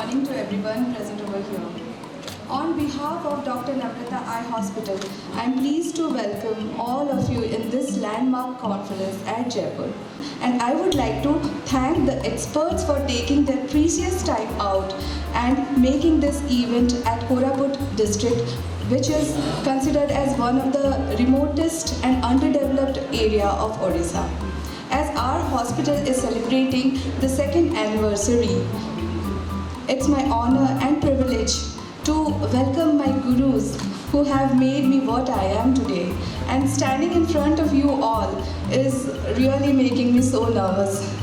morning to everyone present over here. On behalf of Dr. NAMRATA Eye Hospital, I am pleased to welcome all of you in this landmark conference at Jeypore. And I would like to thank the experts for taking their precious time out and making this event at Koraput district, which is considered as one of the remotest and underdeveloped area of Odisha. As our hospital is celebrating the second anniversary, it's my honor and privilege to welcome my gurus who have made me what I am today. And standing in front of you all is really making me so nervous.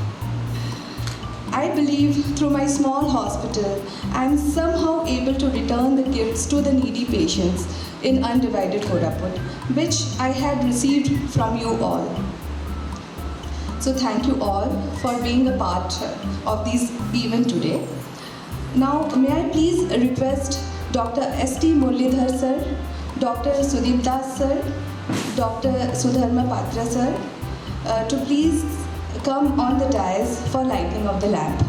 I believe through my small hospital, I am somehow able to return the gifts to the needy patients in undivided Koraput, which I had received from you all. So thank you all for being a part of this event today. Now, may I please request Dr. St. Muralidhar sir, Dr. SUDEEP sir, Dr. SUDHARMA sir, to please come on the dais for lighting of the lamp.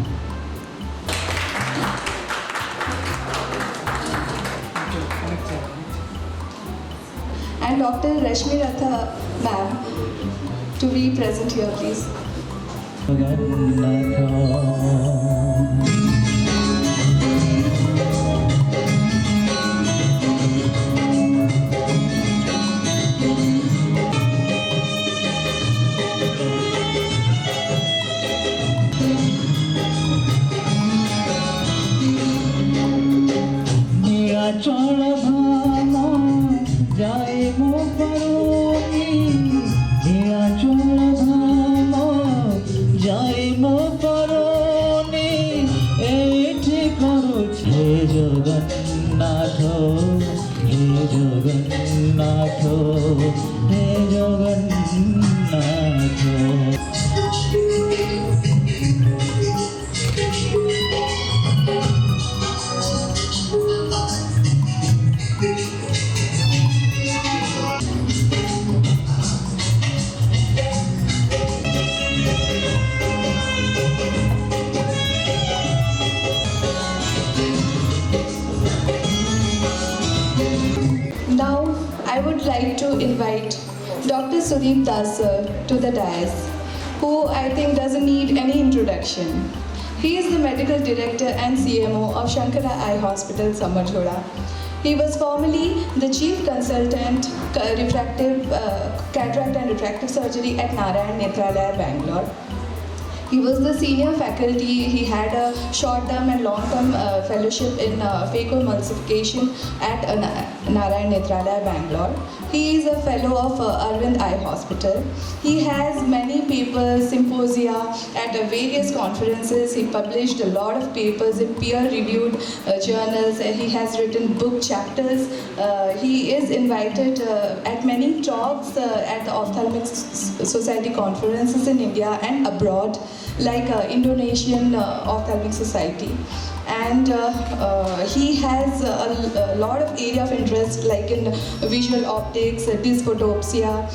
And Dr. Rashmi Ratha ma'am to be present here, please. Now, I would like to invite Dr. SUDEEP sir to the dais, who I think doesn't need any introduction. He is the Medical Director and CMO of Sankara Eye Hospital, Samarjhola. He was formerly the Chief Consultant Cataract and Refractive Surgery at NAMRATA, Bangalore. He was the senior faculty. He had a short-term and long-term fellowship in phacoemulsification at NAMRATA, Bangalore. He is a fellow of Arvind Eye Hospital. He has many papers, symposia at various conferences. He published a lot of papers in peer-reviewed journals. He has written book chapters. He is invited at many talks at the Ophthalmic Society conferences in India and abroad, like Indonesian Ophthalmic Society. And he has a lot of area of interest, like in visual optics, dysphotopsia,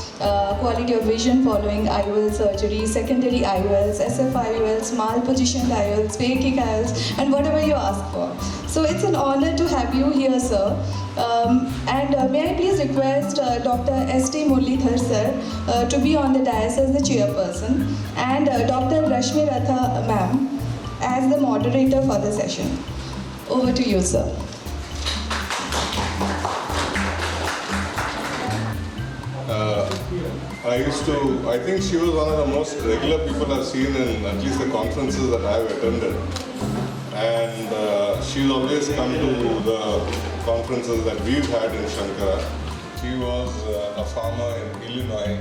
quality of vision following IOL surgery, secondary IOLs, SF IOLs, malpositioned IOLs, phakic IOLs, and whatever you ask for. So it's an honor to have you here, sir. And may I please request Dr. St. Muralidhar sir to be on the dais as the chairperson, and Dr. Rashmi Ratha ma'am as the moderator for the session. Over to you, sir. I think she was one of the most regular people I've seen in at least the conferences that I've attended. And she's always come to the conferences that we've had in Sankara. She was a farmer in Illinois,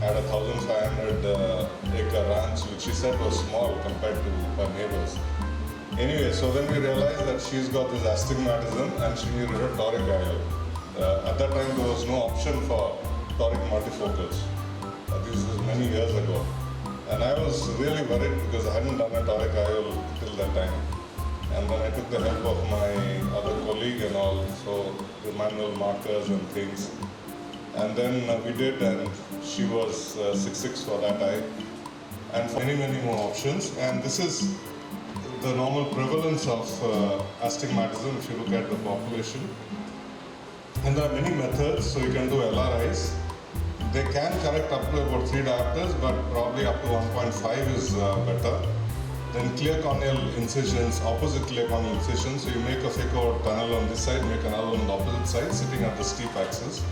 had a 1,500 acre ranch, which she said was small compared to her neighbors. Anyway, so then we realized that she's got this astigmatism and she needed a toric IOL. At that time, there was no option for toric multifocals. This was many years ago. And I was really worried because I hadn't done a toric IOL till that time. And then I took the help of my other colleague and all, so the manual markers and things. And then we did, and she was 6'6" for that eye, and for many more options. And this is the normal prevalence of astigmatism if you look at the population. And there are many methods, so you can do LRIs. They can correct up to about 3 diopters, but probably up to 1.5 is better. Then clear corneal incisions, opposite clear corneal incisions. So you make a phaco tunnel on this side, make another on the opposite side, sitting at the steep axis.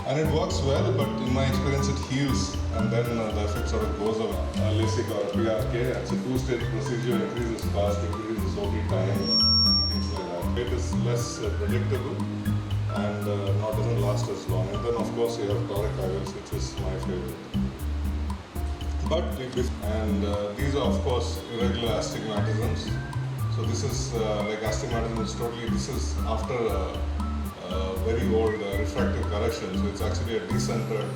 And it works well, but in my experience it heals, and then the effect sort of goes away. LASIK or PRK, it's a 2-stage procedure, increases cost, increases OP time, things like that. It is less predictable and doesn't last as long. And then of course you have toric IOLs, which is my favorite. But these are of course irregular astigmatisms. So this is like astigmatism is totally, this is after very old refractive correction, so it's actually a decentered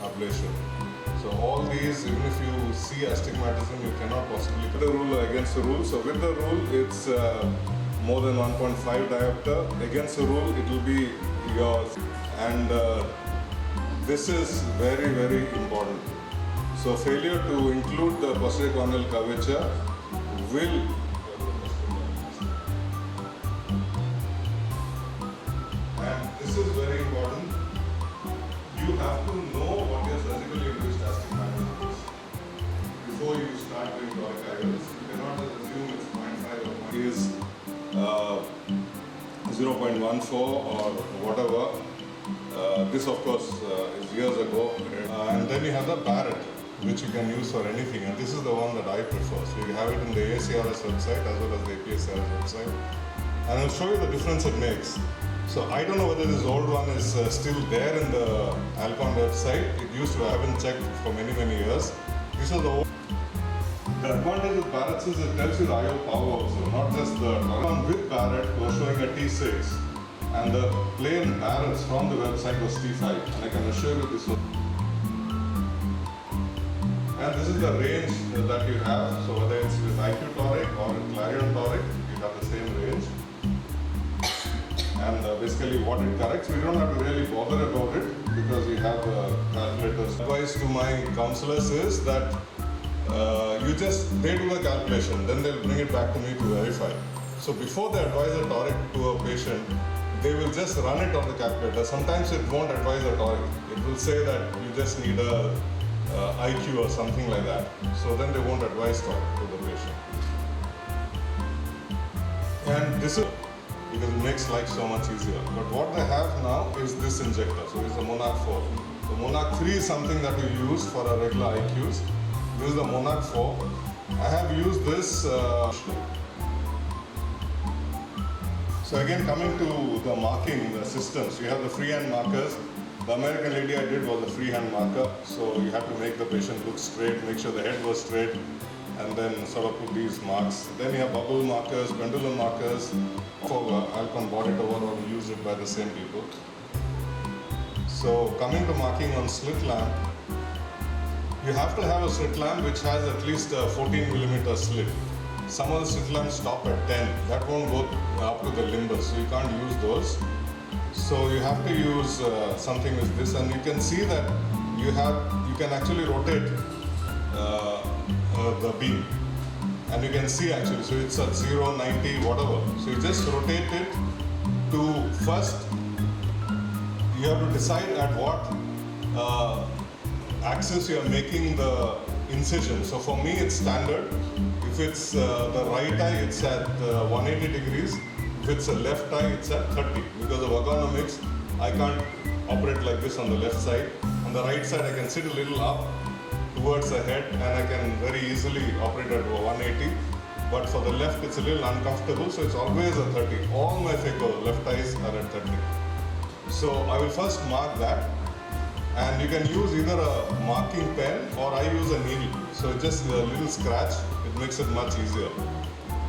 ablation. So all these, even if you see astigmatism, you cannot possibly put the rule against the rule. So with the rule, it's more than 1.5 diopter. Against the rule, it will be yours. And this is very, very important. So failure to include the posterior corneal curvature will this is very important. You have to know what your surgically induced astigmatism is before you start doing toric IOLs. You cannot just assume it's 0.5 or is 0.14 or whatever. This of course is years ago. And then you have the Barrett, which you can use for anything, and this is the one that I prefer. So you have it in the ACRS website as well as the APSRS website. And I'll show you the difference it makes. So I don't know whether this old one is still there in the Alcon website. It used to, I haven't checked for many, many years. These are the old. The advantage with Barrett's is it tells you the IO power also, not just the one with Barrett was showing a T6, and the plain Barrett's from the website was T5, and I can assure you this one. And this is the range that you have. So whether it's with IQ toric or with Clarion toric, you have the same range. And basically what it corrects, we don't have to really bother about it because we have calculators. Advice to my counselors is that they do the calculation, then they'll bring it back to me to verify. So before they advise a toric to a patient, they will just run it on the calculator. Sometimes it won't advise a toric. It will say that you just need a IQ or something like that. So then they won't advise toric to the patient. And this is because it makes life so much easier. But what they have now is this injector. So it's the Monarch 4. The Monarch 3 is something that we use for our regular IQs. This is the Monarch 4. I have used this. So again, coming to the marking, the systems, you have the freehand markers. The American lady I did was a freehand marker. So you have to make the patient look straight, make sure the head was straight, and then sort of put these marks. Then you have bubble markers, pendulum markers. For Alcon bought it over or used it by the same people. So coming to marking on slit lamp, you have to have a slit lamp which has at least a 14mm slit. Some of the slit lamps stop at 10. That won't go up to the limbus, so you can't use those. So you have to use something with this, and you can see that you can actually rotate the beam, and you can see actually, so it's at 0, 90, whatever. So you just rotate it to first, you have to decide at what axis you are making the incision. So for me it's standard. If it's the right eye, it's at 180 degrees. If it's a left eye, it's at 30. Because of ergonomics, I can't operate like this on the left side. On the right side, I can sit a little up towards the head, and I can very easily operate at 180. But for the left, it's a little uncomfortable, so it's always a 30. All my phaco left eyes are at 30. So I will first mark that, and you can use either a marking pen or I use a needle. So just a little scratch, it makes it much easier.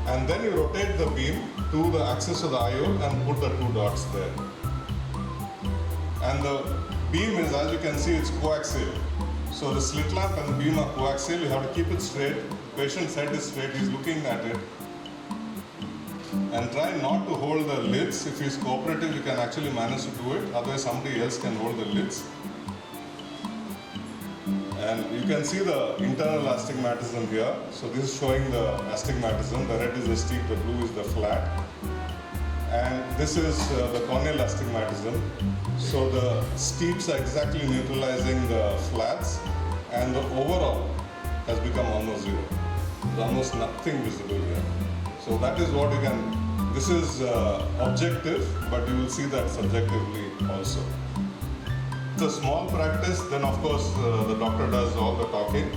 And then you rotate the beam to the axis of the IOL and put the 2 dots there. And the beam is, as you can see, it's coaxial. So the slit lamp and the beam are coaxial. You have to keep it straight. The patient's head is straight. He's looking at it. And try not to hold the lids. If he's cooperative, you can actually manage to do it. Otherwise, somebody else can hold the lids. And you can see the internal astigmatism here. So this is showing the astigmatism. The red is the steep, the blue is the flat. And this is the corneal astigmatism. So the steeps are exactly neutralizing the flats, and the overall has become almost zero. There's almost nothing visible here. So that is what you can, this is objective, but you will see that subjectively also. It's a small practice, then of course the doctor does all the talking.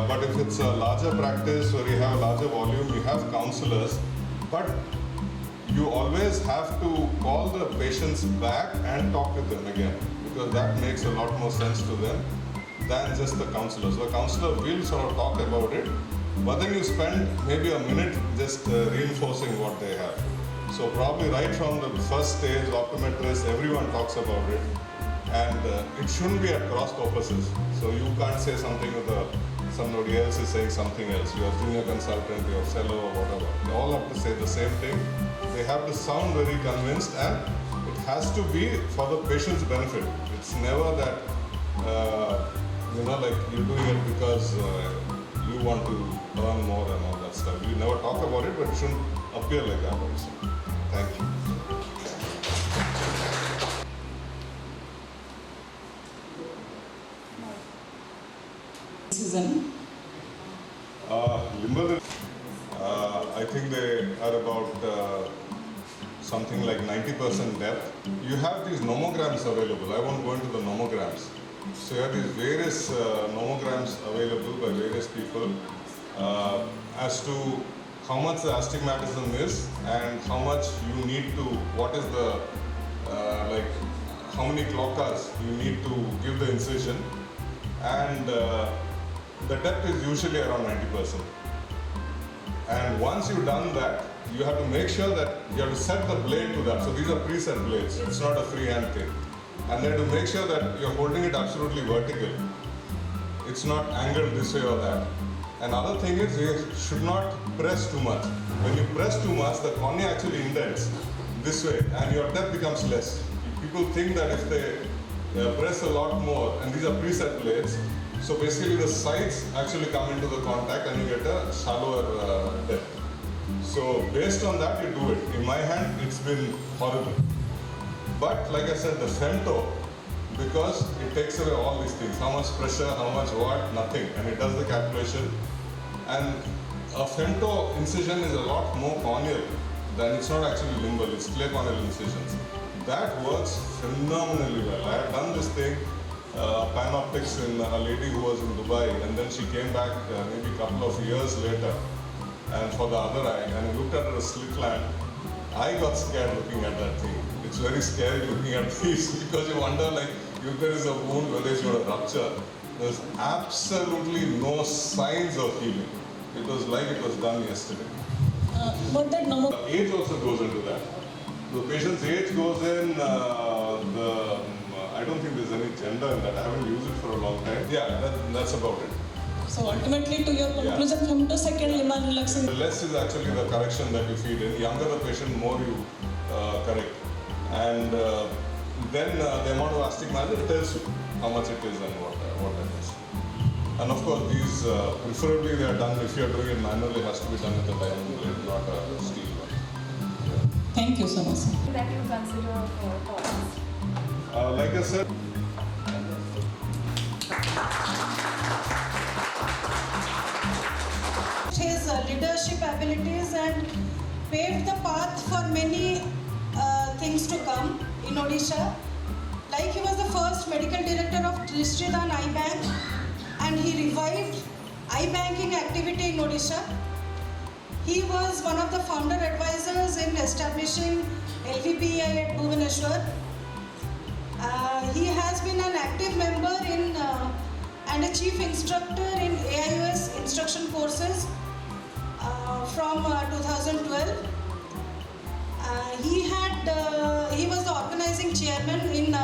But if it's a larger practice where you have a larger volume, you have counselors, but you always have to call the patients back and talk with them again, because that makes a lot more sense to them than just the counselor. So the counselor will sort of talk about it, but then you spend maybe a minute just reinforcing what they have. So probably right from the first stage, optometrist, everyone talks about it, and it shouldn't be at cross purposes. So you can't say something with somebody else is saying something else. Your junior consultant, your fellow, or whatever. They all have to say the same thing. They have to sound very convinced, and it has to be for the patient's benefit. It's never that, like you're doing it because you want to earn more and all that stuff. You never talk about it, but it shouldn't appear like that also. Thank you. Limbal, I think they are about something like 90% depth. You have these nomograms available. I won't go into the nomograms. So you have these various nomograms available by various people as to how much the astigmatism is and how much you need to, what is the, how many clock hours you need to give the incision. And the depth is usually around 90%. And once you've done that, you have to make sure that you have to set the blade to that. So these are preset blades. It's not a freehand thing. And then to make sure that you're holding it absolutely vertical. It's not angled this way or that. Another thing is you should not press too much. When you press too much, the cornea actually indents this way and your depth becomes less. People think that if they press a lot more, and these are preset blades, so basically the sides actually come into the contact and you get a shallower depth. So based on that, you do it. In my hand, it's been horrible. But like I said, the femto, because it takes away all these things, how much pressure, how much what, nothing, and it does the calculation. And a femto incision is a lot more corneal than, it's not actually limbal, it's clear corneal incisions. That works phenomenally well. I had done this thing, panoptics in a lady who was in Dubai, and then she came back maybe a couple of years later, and for the other eye, and I looked at her slit lamp. I got scared looking at that thing. It's very scary looking at these because you wonder, like, if there is a wound, whether it's going to rupture. There's absolutely no signs of healing. It was like it was done yesterday. But that number... Age also goes into that. The patient's age goes in, I don't think there's any gender in that. I haven't used it for a long time. Yeah, that's about it. So ultimately, to your conclusion, femtosecond limbal relaxation. The less is actually the correction that you feed in. Younger the patient, more you correct. And then the amount of astigmatism tells you how much it is and what that is. And of course, these preferably they are done, if you are doing it manually, it has to be done with a diamond blade, not a steel one. Yeah. Thank you so much. That you consider cause? Like I said, his leadership abilities and paved the path for many things to come in Odisha. Like he was the first medical director of Trishridan Eye Bank, and he revived eye banking activity in Odisha. He was one of the founder advisors in establishing LVPI at Bhubaneswar. He has been an active member in and a chief instructor in AIOS instruction courses from 2012. He was the organizing chairman in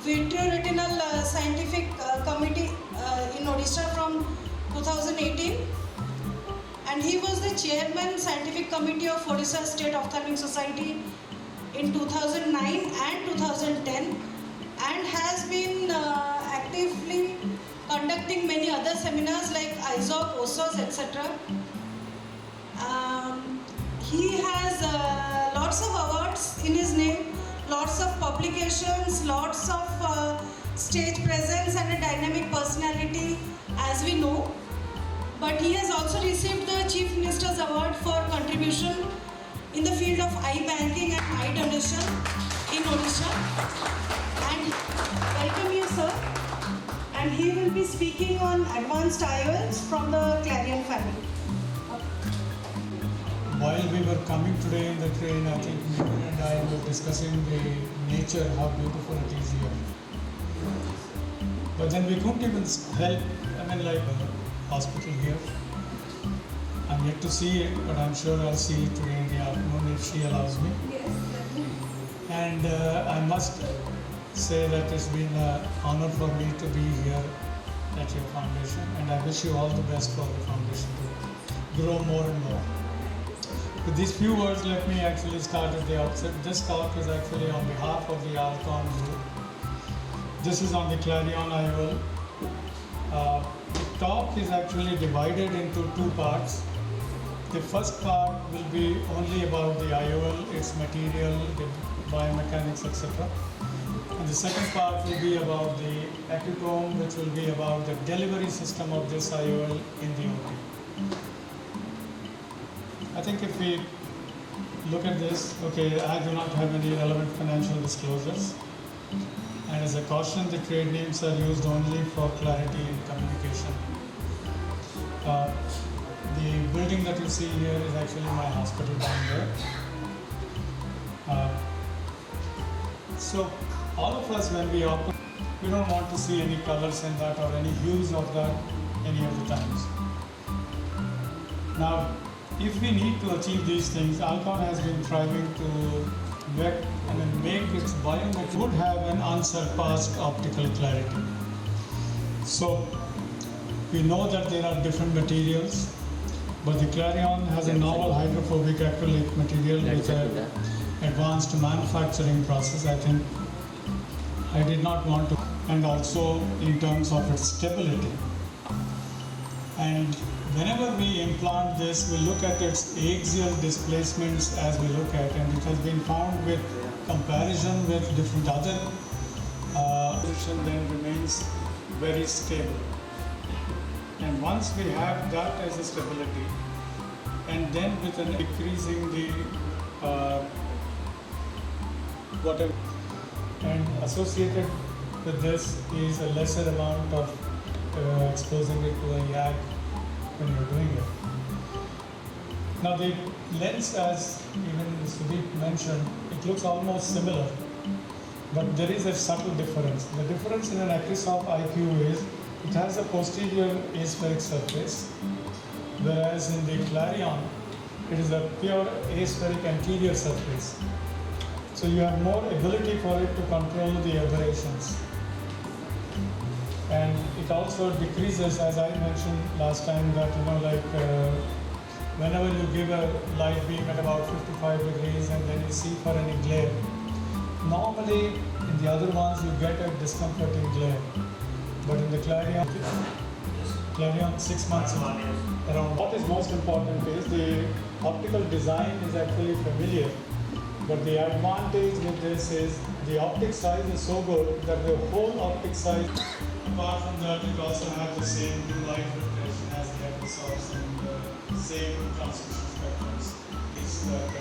Vitreoretinal Scientific Committee in Odisha from 2018, and he was the chairman scientific committee of Odisha State Ophthalmic Society in 2009 and 2010, and has been actively conducting many other seminars like ISOP, OSOS, etc. He has lots of awards in his name, lots of publications, lots of stage presence and a dynamic personality, as we know. But he has also received the Chief Minister's Award for contribution in the field of eye banking and eye donation in Odisha. And welcome you, sir. And he will be speaking on advanced IOLs from the Clarion family. While we were coming today in the train, I think MIHIR and I were discussing the nature, how beautiful it is here. But then we couldn't even help, like a hospital here. I'm yet to see it, but I'm sure I'll see it today in the afternoon if she allows me. Yes, And I must say that it's been an honor for me to be here at your foundation, and I wish you all the best for the foundation to grow more and more. With these few words, let me actually start at the outset. This talk is actually on behalf of the Alcon group. This is on the Clarion IOL. The talk is actually divided into two parts. The first part will be only about the IOL, its material, the biomechanics, etc. And the second part will be about the acutome, which will be about the delivery system of this IOL in the OT. I think if we look at this, okay, I do not have any relevant financial disclosures. And as a caution, the trade names are used only for clarity in communication. The building that you see here is actually my hospital down there. So all of us, when we open, we don't want to see any colors in that or any hues of that any of the times. Now, if we need to achieve these things, Alcon has been striving to make its biometric would have an unsurpassed optical clarity. So we know that there are different materials, but the Clarion has a novel hydrophobic acrylic material with an advanced manufacturing process. I think I did not want to, and also in terms of its stability. And whenever we implant this, we look at its axial displacements as we look at, and it has been found with comparison with different other position then remains very stable. And once we have that as a stability, and then with an increasing the whatever, and associated with this is a lesser amount of exposing it to a YAG when you're doing it. Now the lens, as even SUDEEP mentioned, it looks almost similar, but there is a subtle difference. The difference in an Acrysoft IQ is it has a posterior aspheric surface, whereas in the Clarion, it is a pure aspheric anterior surface. So you have more ability for it to control the aberrations. And it also decreases, as I mentioned last time, that whenever you give a light beam at about 55 degrees and then you see for any glare, normally in the other ones you get a discomforting glare. But in the Clarion 6 months around. What is most important is the optical design is actually familiar. But the advantage with this is the optic size is so good that the whole optic size, apart from that, it also has the same blue light filtration as the Acrysofts and the same transmission spectrums. It's that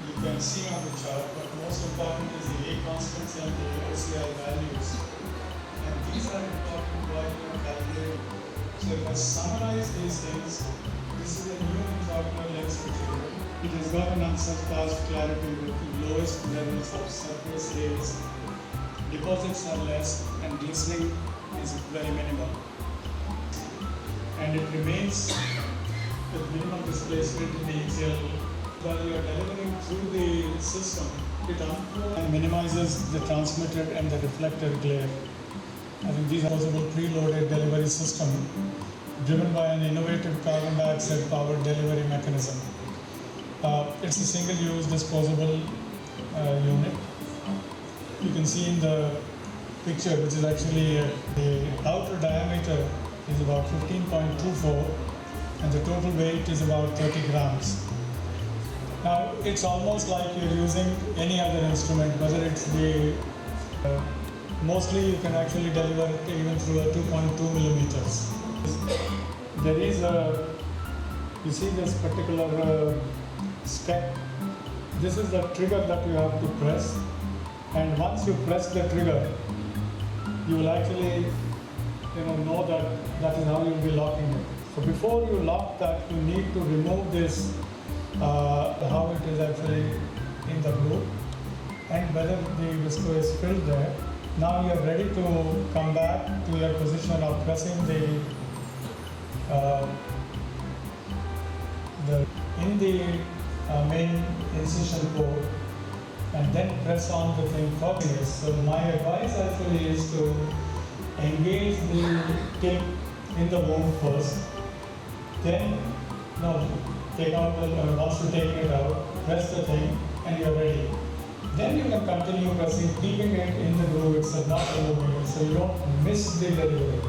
you can see on the chart, but most important is the A constants and the OCI values. And these are important while you are calculating. So if I summarize these things, this is a new intraocular lens material. It has got an unsurpassed clarity with the lowest levels of surface layers. Deposits are less and glistening is very minimal. And it remains with minimal displacement in the axial. While you are delivering through the system, it unfolds and minimizes the transmitted and the reflected glare. I think these are possible preloaded delivery system driven by an innovative carbon dioxide powered delivery mechanism. It's a single-use disposable unit. You can see in the picture, which is actually the outer diameter is about 15.24 and the total weight is about 30 grams. Now it's almost like you're using any other instrument, whether it's the mostly you can actually deliver it even through a 2.2 millimeters. There is a, you see this particular step. This is the trigger that you have to press, and once you press the trigger, you will actually know that that is how you will be locking it. So before you lock that, you need to remove this, how it is actually in the groove, and whether the visco is filled there. Now you are ready to come back to your position of pressing in the main incision port, and then press on the thing properly. So my advice actually is to engage the tip in the wound first, then take out the, once you take it out, press the thing and you are ready. Then you can continue pressing, keeping it in the groove itself, not removing it, so you don't miss the delivery.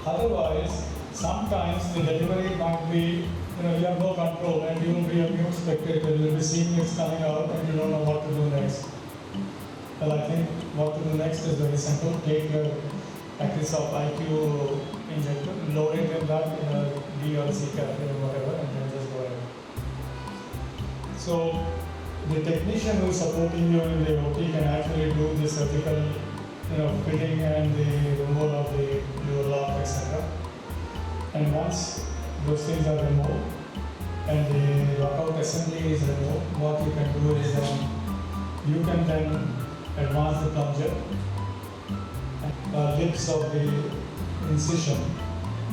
Otherwise, sometimes the delivery might be, you have no control and you will be a mute spectator. You will be seeing it coming out and you don't know what to do next. Well, I think what to do next is very simple. Take your packets of IQ injector, load it in that in a D or C catheter or whatever, and then just go ahead. So the technician who is supporting you in the OP can actually do the surgical, fitting and the removal of the lower lock, etc. And once those things are removed and the lockout assembly is removed, what you can do is you can then advance the plunger lips of the incision,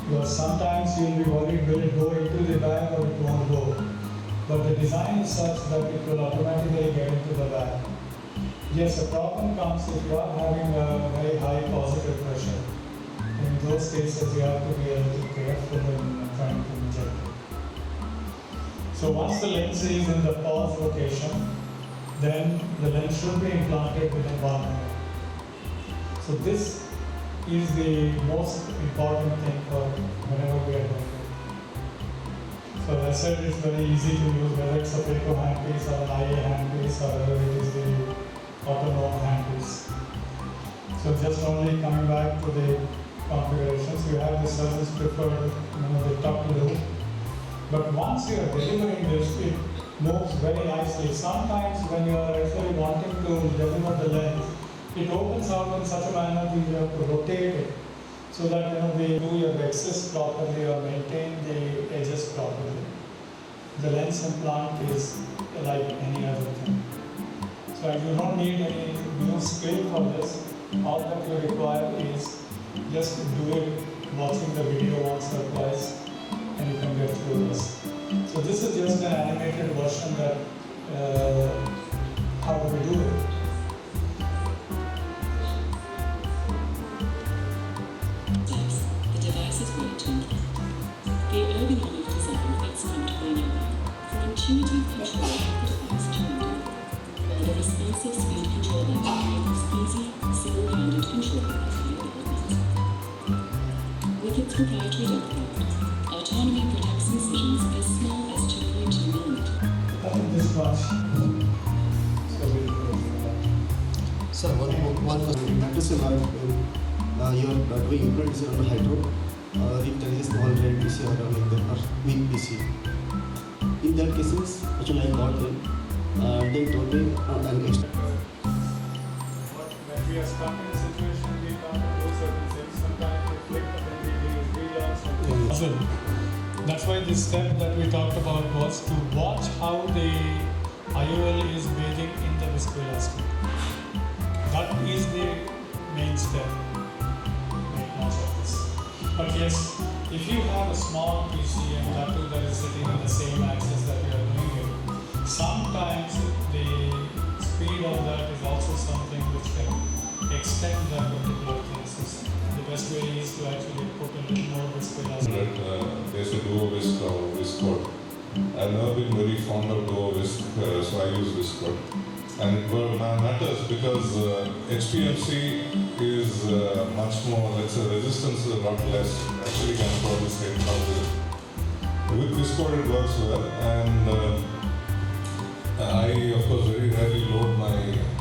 because sometimes you will be worried will it go into the bag or it won't go. But the design is such that it will automatically get into the bag. Yes, a problem comes if you are having a very high positive pressure. In those cases, you have to be a little careful in trying to inject it. So once the lens is in the pause location, then the lens should be implanted within 1 minute. So this is the most important thing for whenever we are doing it. So as I said, it's very easy to use, whether it's a phaco handpiece or an IA handpiece or whether it is the autonome handpiece. So just only coming back to the configurations, you have the surgeon's preferred, the top loop. But once you are delivering this, it moves very nicely. Sometimes when you are actually wanting to deliver the lens, it opens out in such a manner that you have to rotate it so that they do your axis properly or maintain the edges properly. The lens implant is like any other thing. So you don't need any new skill for this. All that you require is just do it watching the video once or twice and you can get through this. So this is just an animated version that how we do it. The device is working. The ergonomic design fits comfortably for intuitive control of the device to handle, while the responsive speed controller enables easy, single-handed control of the equipment. With its proprietary depth lock, autonomy protects incisions as small as 2.2 millimeters. I think this much. So we'll go through that. Sir, one question. Matters a lot when you are doing implant on the hydro, if there is a small red PC or like that, or weak PC. In that cases, actually I got them, then totally an extra. When we are stuck in a situation, we can't do certain things. Sometimes we flick and then we relaunch. So that's why this step that we talked about was to watch how the IOL is bathing in the viscoelastic. That is the main step. But yes, if you have a small PC and that too that is sitting on the same axis that you are doing it, sometimes the speed of that is also something which can extend that particular thing. So the best way is to actually put a little more viscoelastic. There's a duo whisk or whisk cord. I've never been very fond of duo whisk, so I use whisk cord. And it matters because HPMC is much more, let's say, resistance is a lot less, actually can produce head causes. With this code it works well, and I of course very rarely load my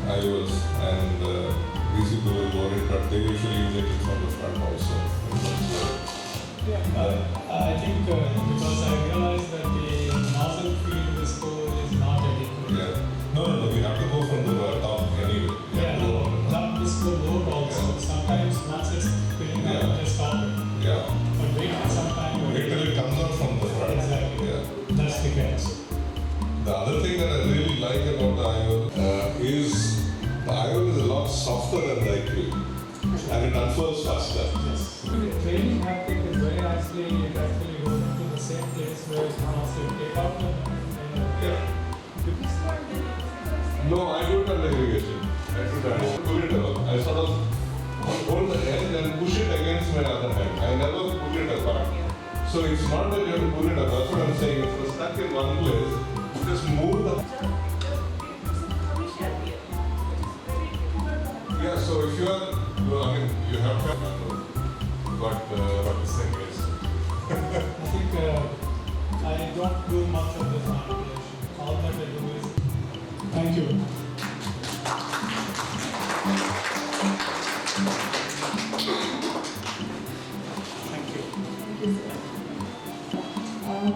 IOLs, and these people will load it, but they usually use it from the front also. I think because I realized that the nozzle field in the school is not adequate. Yeah. No, we have to go from the top anyway. That is the load also. Sometimes once it's filling up, just stop it. Yeah. But wait for some time. Wait till it comes out from the front. Exactly. Yeah. That's the case. The other thing that I really like about the IOL is the IOL is a lot softer than the acrylic, and it unfolds faster. Yes. The training haptic is very nicely, it actually goes into the same place where it has to take out the Yeah. No, I do it on aggregation. I pull it out. I sort of hold the end and push it against my other hand. I never pull it apart. So it's not that you have to pull it apart. That's what I'm saying. If it's stuck in one place, just move the. Yeah, so if you are, I mean, you have to what the thing is. I think I don't do much of this manipulation. All that I do is, thank you.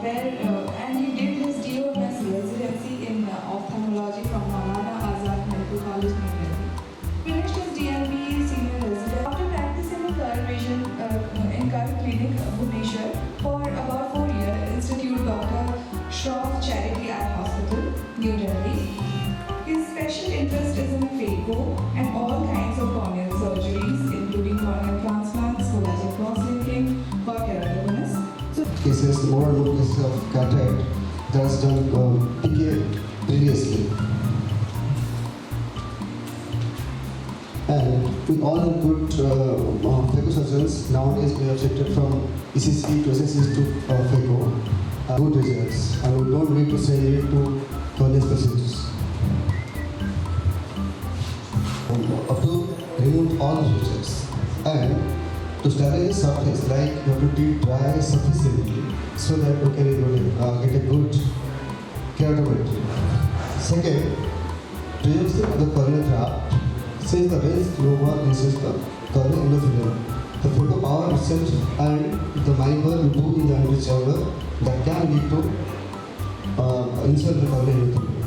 Thank you. And he did his DOMS residency in ophthalmology from Banaja Medical College, New Delhi. Finished his DMB senior resident. After practicing in Current Vision in Current Clinic, Bhubaneswar, for about 4 years, Institute Dr. Prof. Charity Eye Hospital, New Delhi. His special interest is in phaco and all kinds of corneal surgeries, including corneal transplants, collagen cross-linking, for keratoconus. Cases, more and more cases of cataract that has done PK previously. And with all the good phaco surgeons, nowadays we have shifted from ECC to SSC to phaco. Good results, and we don't need to send it to cornea specialists. Up to remove all the features. And to stabilize the surface, like you have to treat dry sufficiently so that we can get a good keratometry. Second, to use the corneal graft, since the raised lower uses the corneal endothelium, the photo power itself and the maneuver we do in the anterior chamber that can lead to insult the corneal endothelium.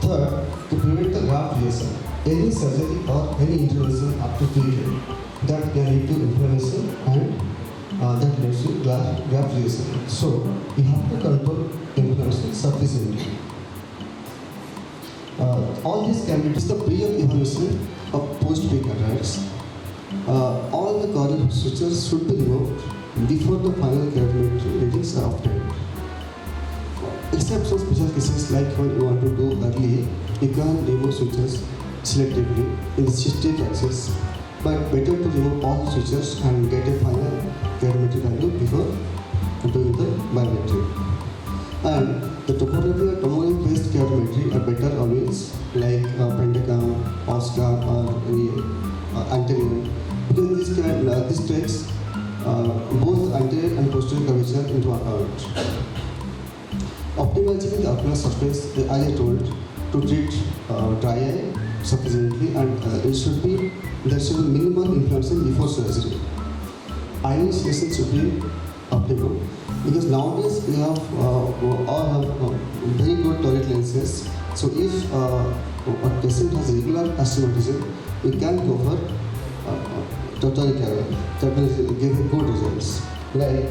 Third, to prevent the graft reaction, any surgery or any intervention up to 3 years that can lead to inflammation and that leads to graft reaction. So we have to control inflammation sufficiently. All this can be the pre-evaluation of post-peak cataracts. All the corneal sutures should be removed before the final keratometry readings are obtained. Except some special cases like when you want to do early, you can remove sutures selectively in the systemic axis, but better to remove all the sutures and get a final keratometry value before doing the biometry. And the topography or tomography-based keratometry are better always, like Pentacam, Oscar, or any anterior, because this takes both anterior and posterior curvature into account. Optimizing the ocular surface, as I told, to treat dry eye sufficiently, and there should be minimal inflammation before surgery. Ionization should be optimal, because nowadays we have all have very good toric lenses. So if a patient has regular astigmatism, we can go for toric error that will give good results, like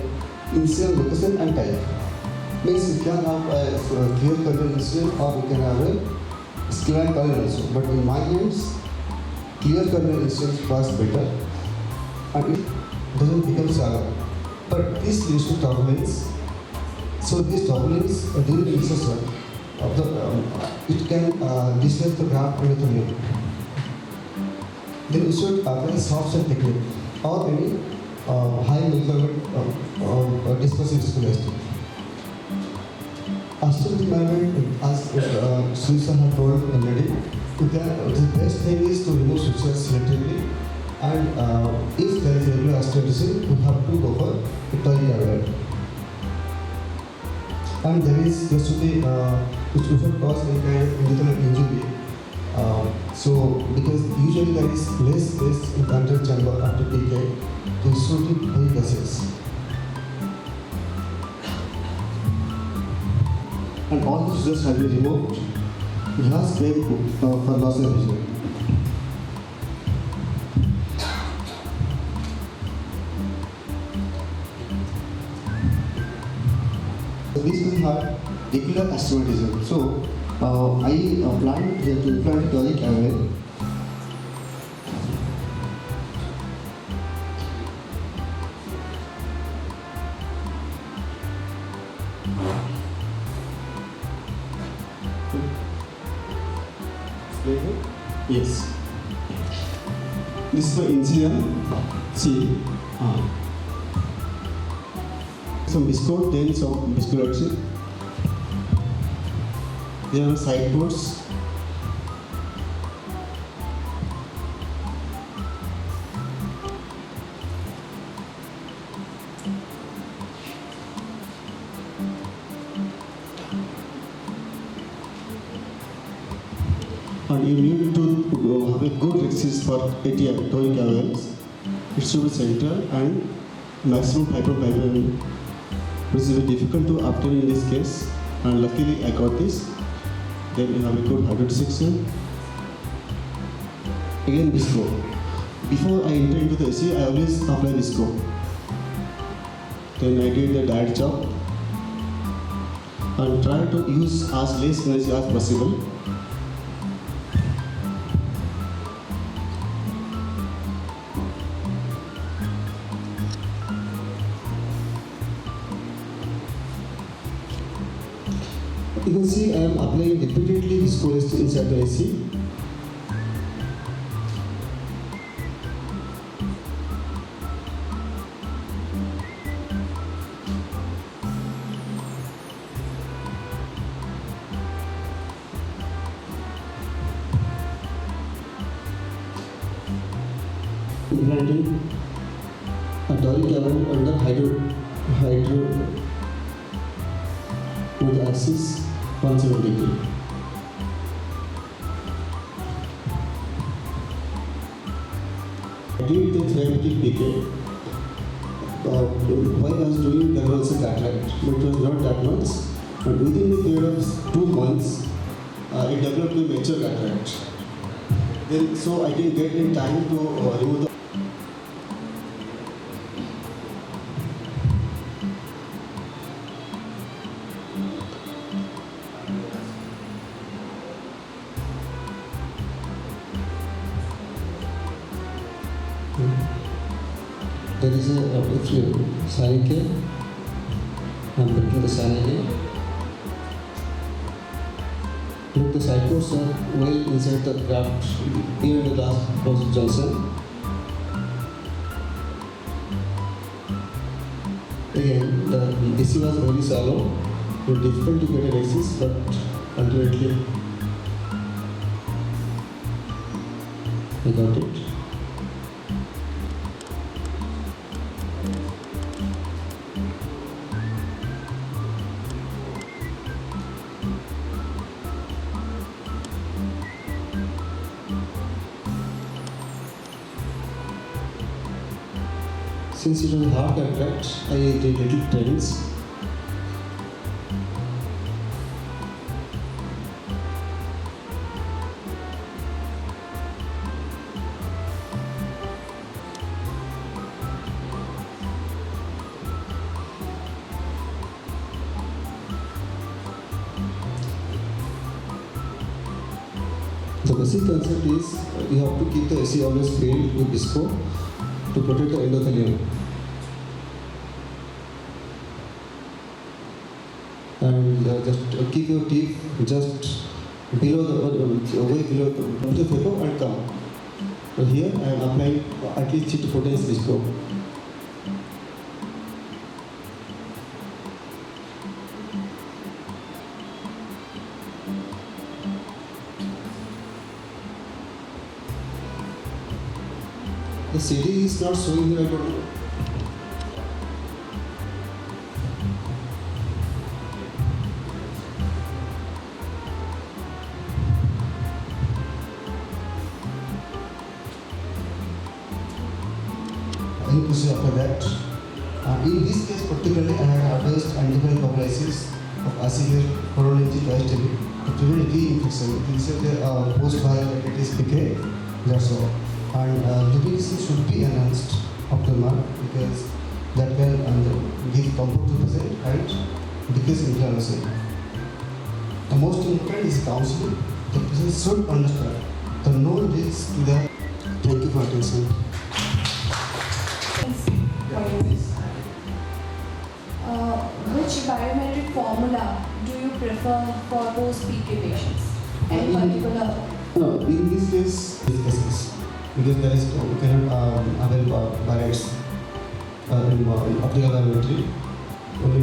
incision location and type. Means you can have a clear corneal incision or you can have a slant corneal also. But in my hands, clear corneal incision was better and it doesn't become shallow. But this leads to turbulence. So this turbulence during the insertion of the it can displace the graft under the nail. Then we should apply soft set technique or any high molecular dispersive viscoelastic. Aesthetic management, as Susan had told already, the best thing is to remove strictures selectively, and if there is regular astigmatism, you have to go for a toric avoid. And there should be which should cause any kind of internal injury. So because usually there is less space in the under chamber after PK, to should be high gases. And all the scissors have been removed. It has claim for loss of vision. So these people have regular astigmatism. So I plan to implant a toric avoid. Yes. This is the incision. See. Some viscode, then some viscoelectric. There are side ports. And you need to have a good axis for ATM, toric avoids. It should be central and maximum hyperpyramid. This is very difficult to obtain in this case, and luckily I got this. Then you have a good hydroid section. Again visco. Before I enter into the AC, I always apply visco. Then I did the diet job and try to use as less energy as possible. You can see I am applying repeatedly viscosity inside the AC. Implanting a toric avoid under hydro with axis 170 degree. I did the therapeutic PK. While I was doing, there was a cataract, but it was not that much. But within the period of 2 months, it developed a mature cataract. Then, so I didn't get any time to remove the. There is a sign here. I'm putting the sign again. Look, the side ports are well inside the graft here in the glass process junction. Again, the DC was very shallow. It was difficult to get an axis, but ultimately I got it. Since it was a hard cataract, I did little trends. The basic concept is you have to keep the AC always filled with visco to protect the endothelium. And just keep your teeth just below the way below the paper and come. So here I am applying at least 3 to 4 times visco. CD is not showing here, I don't know. I need to say after that. In this case particularly, I had adverse antiviral prophylaxis of acid coronary twice daily to prevent re-infection. This is the post-viral hepatitis PK. That's all. And lubrication should be enhanced after month because that can give comfort to the patient and decrease inflammation. The most important is counseling. The patient should understand the no risk to the. Thank you for attention. Which biometric formula do you prefer for post-PK patients? Any particular? No, in this case, because there is we cannot avail barriers in optical biometry. Only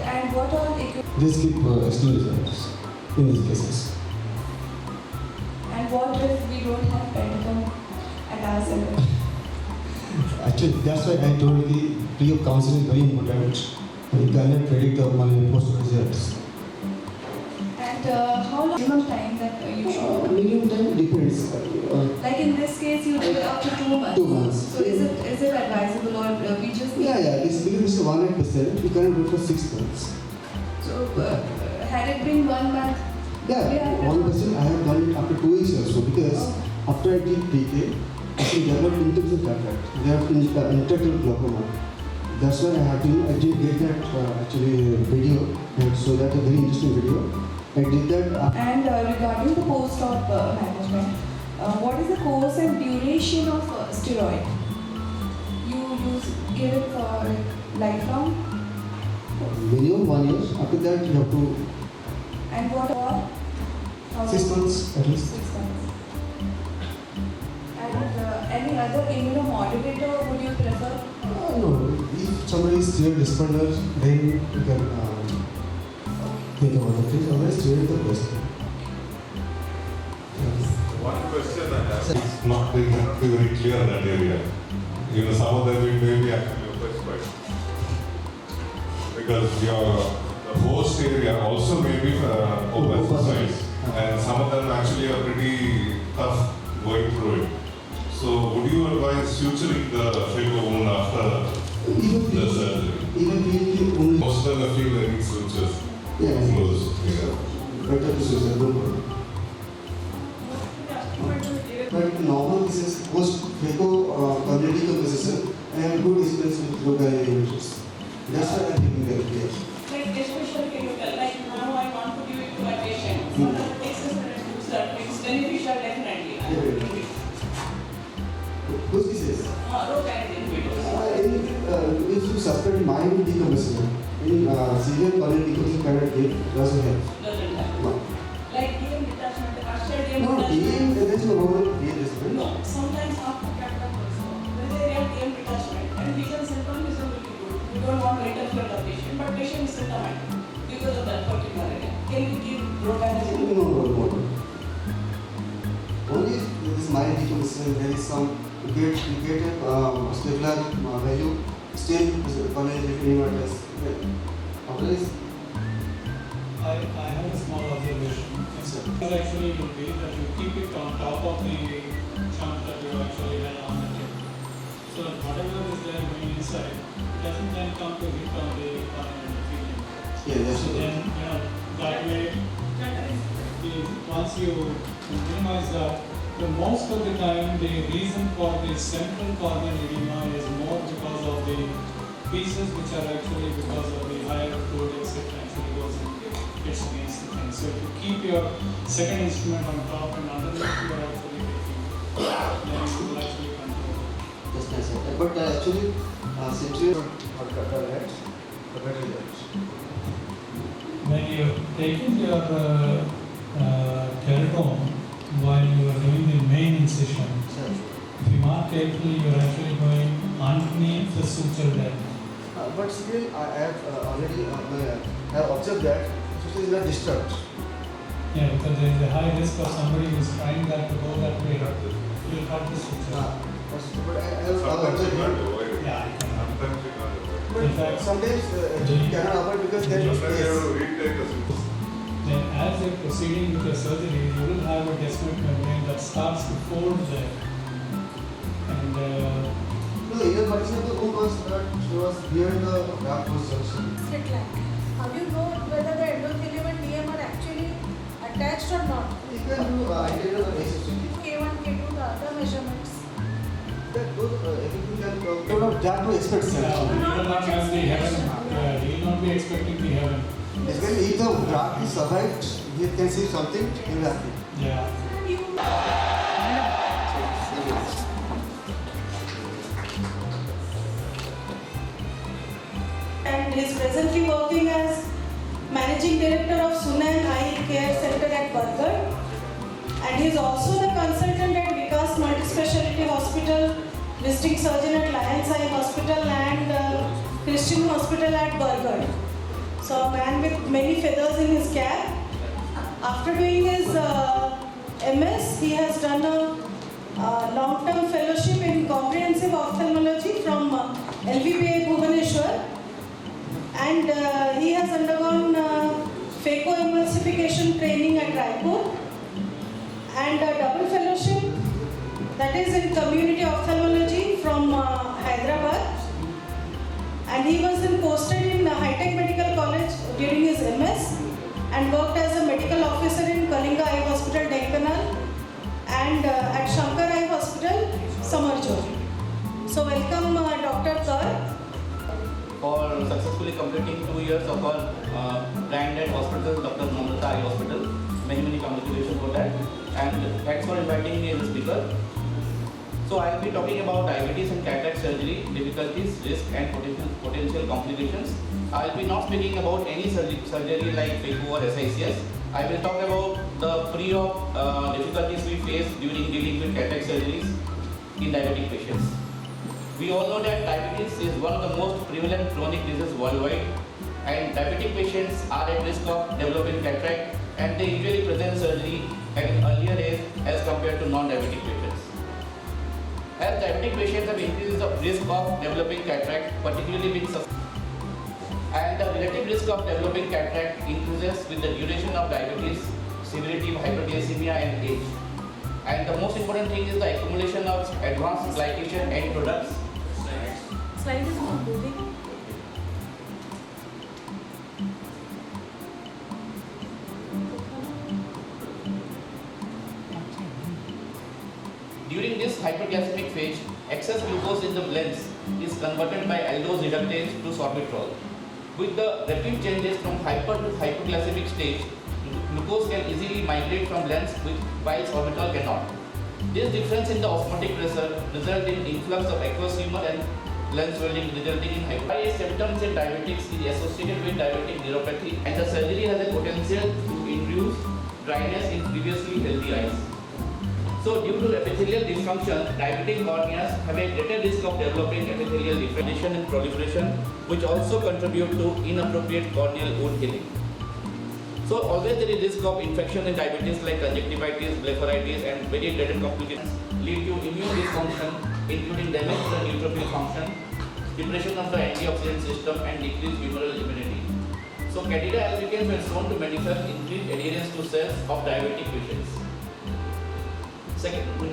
And what all they skip exclusions in these cases. and what if we don't have pentagon at our center? Actually, that's why I told you pre of counseling is very important. You cannot predict the post results. And how long minimum time that you should? Minimum time depends. Like in this case, you did up to 2 months. 2 months. So is it advisable or we just? Yeah. It's because it's 100%. You cannot do for 6 months. So had it been 1 month? Yeah, 1% I have done it after 2 years also because after I did PK, I developed intellectual cataract. They have intellectual glaucoma. That's why I did get that actually video, and so that's a very interesting video. I did that. And regarding the post-op management, what is the course and duration of steroid? You give it for lifelong? Minimum 1 year. After that, you have to. And what for? 6 months at least. 6 months. And any other immunomodulator would you prefer? No, if somebody is steroid responder, then you can think about it. Otherwise, steroid is the best. One question I have is not very clear in that area. You know, some of them we may be actually oppressed because the host area also may be open size, and some of them actually are pretty tough going through it. So would you advise suturing the phaco wound after the surgery? Even if only. Most of them feel they need sutures. Yeah. Close. Yeah. Better to suture, don't worry. But in normal cases, post phaco community decomposition, I have good experience with local images. That's why I'm giving that here. Like especially chemical, like now I want to give it to my patient. So that takes us to that it's beneficial definitely. Whose cases? If you suspect mild decomposition, in severe coronary decomposition cannot give, doesn't help. Doesn't have. No. Like DM detachment, partial DM No, detachment. there is no problem with detachment. No, sometimes after cataract also, there is a real DM detachment and vision symptomism will be good. You don't want to interfere the patient, but patient is symptomatic because of that particular area. Can you give brocanazine? No. Only if there is mild decomposition, there is some you get a stabilizer value, still coronary pneumatitis. Otherwise, I have a small observation. Yes, sir. It actually would be that you keep it on top of the chunk that you actually had on the tip. So that whatever is there going inside, it doesn't then come to hit on the cornea epithelium. yeah, that's So it. then, that way, once you minimize that, the most of the time the reason for the central corneal edema is more because of the pieces which are actually because of the higher fluid etc. actually goes and hits against the thing. So if you keep your second instrument on top and underneath you are actually taking, then you will actually control. That's nice. But actually, central or cataract, the better that. When you taking your teratome while you are doing the main incision, if you mark carefully, you are actually going underneath the suture there. But still, I have already I have observed that suture is not disturbed. Yeah, because there is a high risk of somebody who is trying that to go that way. You'll cut this picture. But I have Sometimes you can't avoid it. Yeah, you can. Sometimes you can't avoid it. but In fact, sometimes you cannot avoid because there is Sometimes you have space. to retake the symptoms. Then as you're proceeding with your surgery, you will have a desmoid membrane that starts to fold there. And No, here for example, who was that she was behind the graft was junction. Slit line. How do you know whether the endothelium and DM are actually attached or not? You can do identical assessment. K1, K2, the other measurements. That those everything can you know that to expect sir. you will not have the heaven. You will not be expecting the heaven. Especially if the graft is survived, he can see something, he will happy. Yeah. And is presently working as Managing Director of Sunayan Eye Care Center at Bargarh. And he is also the consultant at Vikas Multispeciality Hospital, visiting surgeon at Lions Eye Hospital and Christian Hospital at Bargarh. So a man with many feathers in his cap. After doing his MS, he has done a long-term fellowship in comprehensive ophthalmology from LVBA Bhubaneswar. And he has undergone phaco emulsification training at Jeypore and a double fellowship that is in community ophthalmology from Hyderabad. And he was then posted in High-Tech Medical College during his MS and worked as a medical officer in Sankara Eye Hospital, Deccanal, and at Sankara Eye Hospital, Samarjhola. So welcome Dr. Kar. For successfully completing 2 years of our branded hospital, Dr. NAMRATA Eye Hospital. Many congratulations for that. And thanks for inviting me as a speaker. So I will be talking about diabetes and cataract surgery, difficulties, risk and potential complications. I will be not speaking about any surgery like phaco or SICS. I will talk about the pre-op difficulties we face during dealing with cataract surgeries in diabetic patients. We all know that diabetes is one of the most prevalent chronic diseases worldwide, and diabetic patients are at risk of developing cataract, and they usually present surgery at an earlier age as compared to non-diabetic patients. As diabetic patients have increases of risk of developing cataract, particularly with and the relative risk of developing cataract increases with the duration of diabetes, severity of hyperglycemia and age. And the most important thing is the accumulation of advanced glycation end products. Slide is not moving. During this hyperglycemic phase, excess glucose in the lens is converted by aldose reductase to sorbitol. With the rapid changes from hyper to hypoglycemic stage, glucose can easily migrate from lens while sorbitol cannot. This difference in the osmotic pressure results in influx of aqueous humor and lens swelling, resulting in hyperglycemia. Symptoms in diabetics is associated with diabetic neuropathy, and the surgery has a potential to induce dryness in previously healthy eyes. So due to epithelial dysfunction, diabetic corneas have a greater risk of developing epithelial definition and proliferation, which also contribute to inappropriate corneal wound healing. So always there is risk of infection in diabetes like conjunctivitis, blepharitis and very dreaded complications lead to immune dysfunction, including damage to the neutrophil function, depression of the antioxidant system and decreased humoral immunity. So candida albicans were shown to manifest increased adherence to cells of diabetic patients. Second, the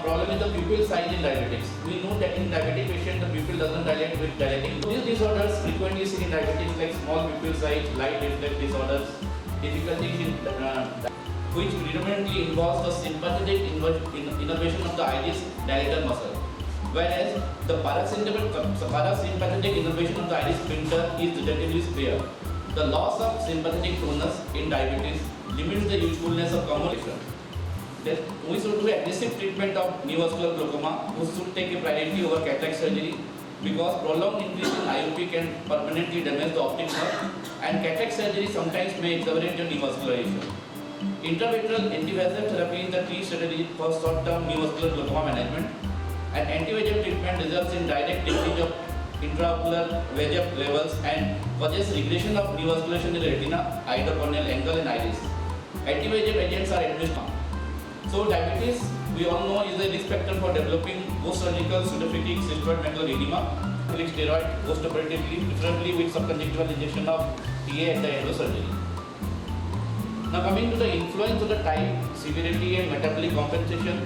problem is the pupil size in diabetics. We know that in diabetic patients, the pupil doesn't dilate with dilating. These disorders frequently seen in diabetics like small pupil size, light reflex disorders, difficulties in which predominantly involves the sympathetic innervation of the iris dilator muscle. Whereas the parasympathetic innervation of the iris sphincter is relatively spare. The loss of sympathetic tonus in diabetes limits the usefulness of convolution. We should do aggressive treatment of neovascular glaucoma, who should take a priority over cataract surgery, because prolonged increase in IOP can permanently damage the optic nerve, and cataract surgery sometimes may exacerbate the neovascularization. Intravitreal anti-VEGF therapy is the key strategy for short-term neovascular glaucoma management, and anti-VEGF treatment results in direct decrease of intraocular VEGF levels and causes regression of neovascularization in the retina, iridocorneal angle and iris. Anti-VEGF agents are administered. So diabetes we all know is a risk factor for developing post-surgical pseudophakic silhouette macular edema, steroid post-operatively, preferably with subconjunctival injection of TA at the end of surgery. Now coming to the influence of the type, severity and metabolic compensation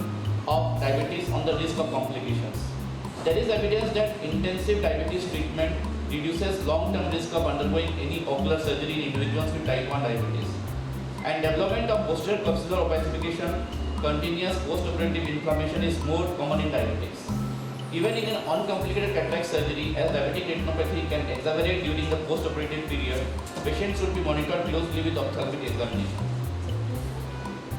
of diabetes on the risk of complications. There is evidence that intensive diabetes treatment reduces long-term risk of undergoing any ocular surgery in individuals with type 1 diabetes. And development of posterior capsular opacification, continuous post-operative inflammation is more common in diabetics. Even in an uncomplicated cataract surgery, as diabetic retinopathy can exacerbate during the post-operative period, patients should be monitored closely with ophthalmic examination.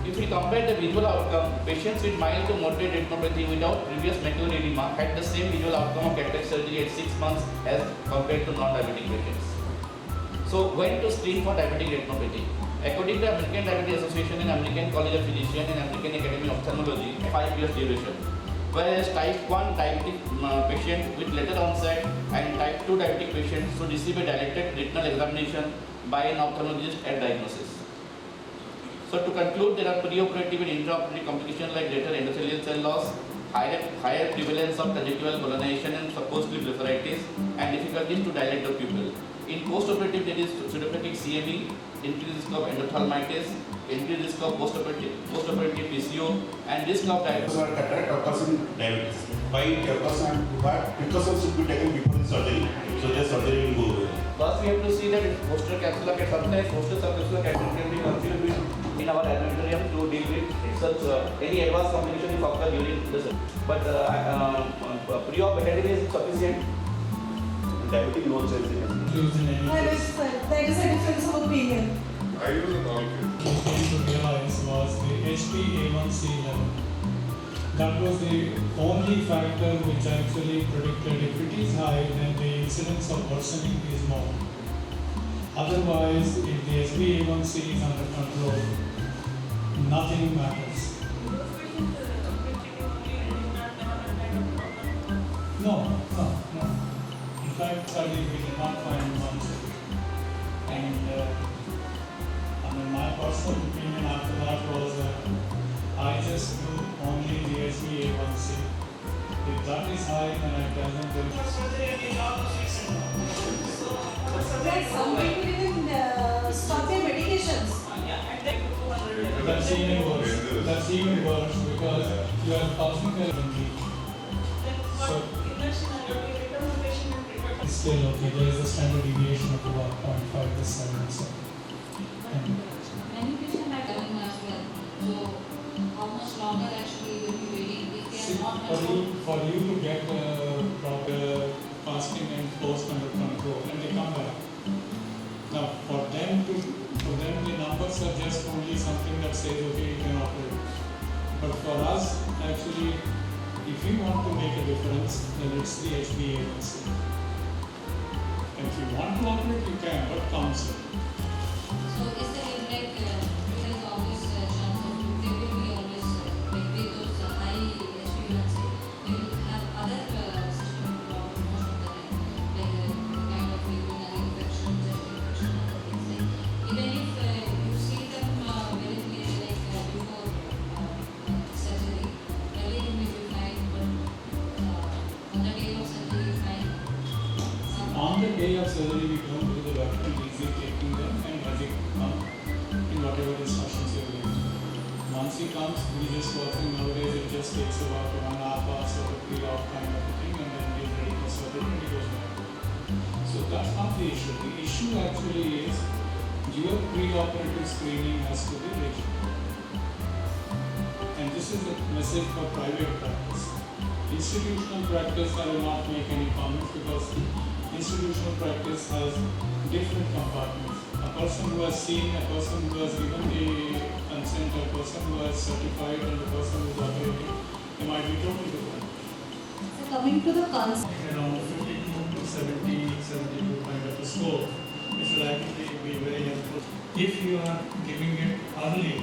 If we compare the visual outcome, patients with mild to moderate retinopathy without previous macular edema had the same visual outcome of cataract surgery at 6 months as compared to non-diabetic patients. So, when to screen for diabetic retinopathy? According to American Diabetes Association and American College of Physicians and American Academy of Ophthalmology, 5 years duration. Whereas type 1 diabetic patient with later onset and type 2 diabetic patients should receive a directed retinal examination by an ophthalmologist at diagnosis. So to conclude, there are preoperative and intraoperative complications like greater endothelial cell loss, higher prevalence of conjunctival colonization and supposedly blepharitis, and difficulties to dilate the pupil. In postoperative, there is pseudophakic CME, increased risk of endophthalmitis, increased risk of postoperative PCO, and risk of diabetes. Cataract occurs in diabetes. Why it occurs and what precautions should be taken before the surgery so the surgery will go well? First, we have to see that posterior capsular can sometimes posterior subcapsular can be confused with in our armamentarium to deal with such any advanced complication if occur during the surgery. But pre-op betadine is sufficient. Diabetic no change. There is a difference of opinion. I use an all kit. What we came to realize was the HbA1c level. That was the only factor which actually predicted if it is high, then the incidence of worsening is more. Otherwise, if the HbA1c is under control, nothing matters. No. In fact, study we did not find much. And my personal opinion after that was I just do only the HbA1c. If that is high, then I tell them to. Like somebody will even stop their medications. That's even worse because you are causing the So it's still okay. There is a standard deviation of about 0.5 to 7. So. Many patients are coming as well. So how much longer actually will be waiting if they are not For you to get proper fasting and post under control, and they come back. Now, for them, the numbers are just only something that says, okay, you can operate. But for us, actually, if you want to make a difference, then it's the HbA1c. And if you want to operate, you can, but counsel. So is there like there is always a chance of there will be always like with those high HbA1c, they will have other systemic problems most of the time, like kind of urinary infection, chest infection, other things. Like even if you see them very clearly like before surgery, everything will be fine, but on the day of surgery, fine. On the day of surgery, we don't do the doctor easy taking them and as it come in whatever instructions you give. Once he comes, we just work in nowadays, it just takes about 1.5 hours or a pre-op kind of a thing and then he's ready for surgery and he goes back. So that's not the issue. The issue actually is your pre-operative screening has to be rigid. And this is a message for private practice. Institutional practice, I will not make any comments because institutional practice has different compartments. A person who has seen, a person who has given the consent, a person who has certified, and a person who is operating, they might be totally different. So coming to the concept. Around 52 to 70, 72 kind of a score, which will actually be very helpful. If you are giving it early,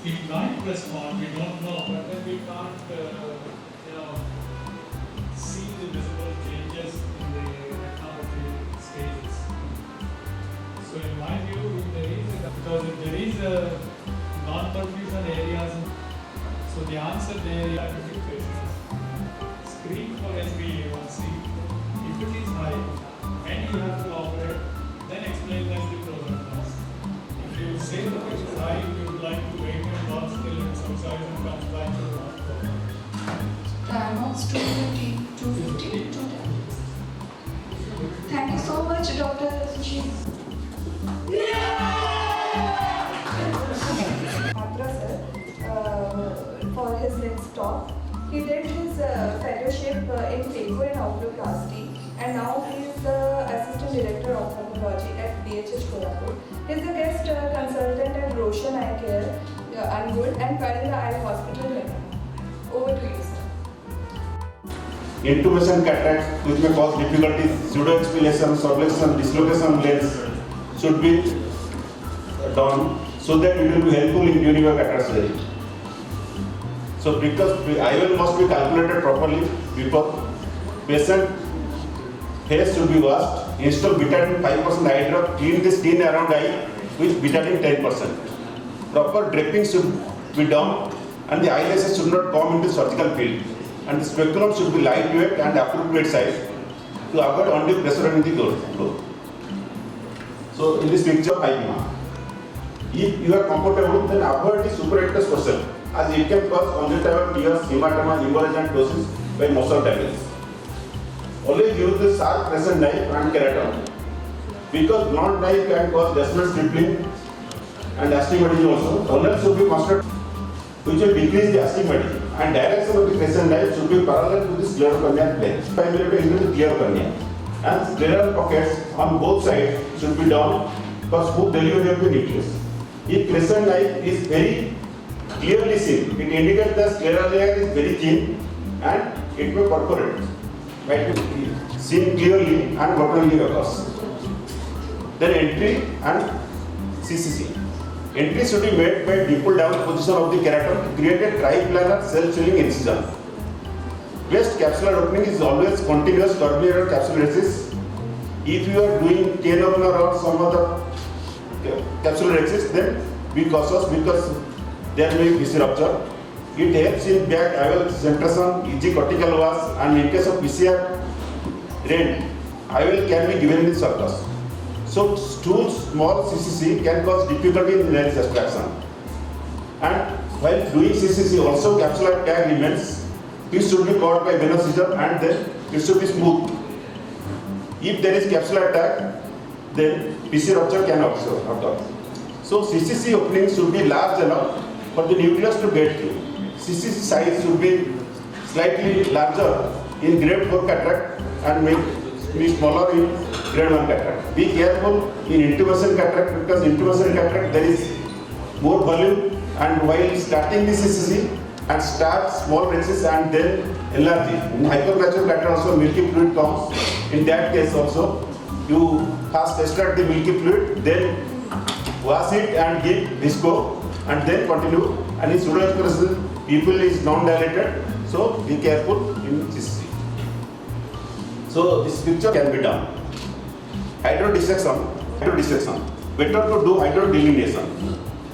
it might respond, we don't know, but then we can't see the visible changes in the retinopathy stages. So in my view, if there is a non-perfusion areas, so once a day diabetic patients, screen for HbA1c. If it is high and you have to operate, then explain them the pros and cons. If you say that it is high, you would like to wait and watch till it subsides and comes back to the hospital. Diamonds 250, 250, 210. Thank you so much, Dr. Sushil. PATRA sir, for his next talk. He did his fellowship in Jeypore in oculoplasty, and now he is the Assistant Director of Ophthalmology at BHH Koraput. He is a guest consultant at Banaja Eye Care, and Banaja Eye Hospital. Over to you, sir. Intubation cataract, which may cause difficulties, pseudoexfoliation, subluxation, dislocation lens should be done so that it will be helpful in during your cataract surgery. So because IOL must be calculated properly before patient face should be washed, install betadine 5% eye drop, clean the skin around eye with betadine 10%. Proper draping should be done and the eyelashes should not come into surgical field. And the speculum should be lightweight and appropriate size to avoid undue pressure on the growth. So in this picture, if you are comfortable, then avoid the superaqueous portion, as it can cause conjunctival tears, hematoma, hemorrhage and ptosis by muscle damage. Always use the sharp crescent knife and keraton, because blunt knife can cause desperate stippling and astigmatism also. Tunnel should be constructed which will decrease the astigmatism, and direction of the crescent knife should be parallel to the sclerocorneal plane, primarily into the clear cornea. And scleral pockets on both sides should be down for smooth delivery of the nucleus. If crescent knife is very clearly seen, it indicates that scleral layer is very thin and it may perforate. Right? Seen clearly and bottomly occurs. Then entry and CCC. Entry should be made by dimple down position of the keraton to create a triplanar self-sealing incision. Best capsular opening is always continuous turbinate capsularesis. If you are doing 10 opener or some other capsularesis, then be cautious because there may be PC rupture. It helps in back IOL centration, easy cortical wash, and in case of PCR rent, IOL can be given in the surplus. So too small CCC can cause difficulty in lens extraction. And while doing CCC, also capsular tag remains. It should be caught by venous scissor and then it should be smooth. If there is capsular tag, then PC rupture can occur. So CCC opening should be large enough for the nucleus to get through. CCC size should be slightly larger in grade 4 cataract and may be smaller in grade 1 cataract. Be careful in intubation cataract because intubation cataract there is more volume, and while starting the CCC and start small rexes and then enlarge it. In hypermature cataract also milky fluid comes. In that case also you first extract the milky fluid, then wash it and give visco and then continue. And in pseudoexfoliation pupil is non-dilated, so be careful in CCC. So this picture can be done. Hydrodissection. Better to do hydrodelineation.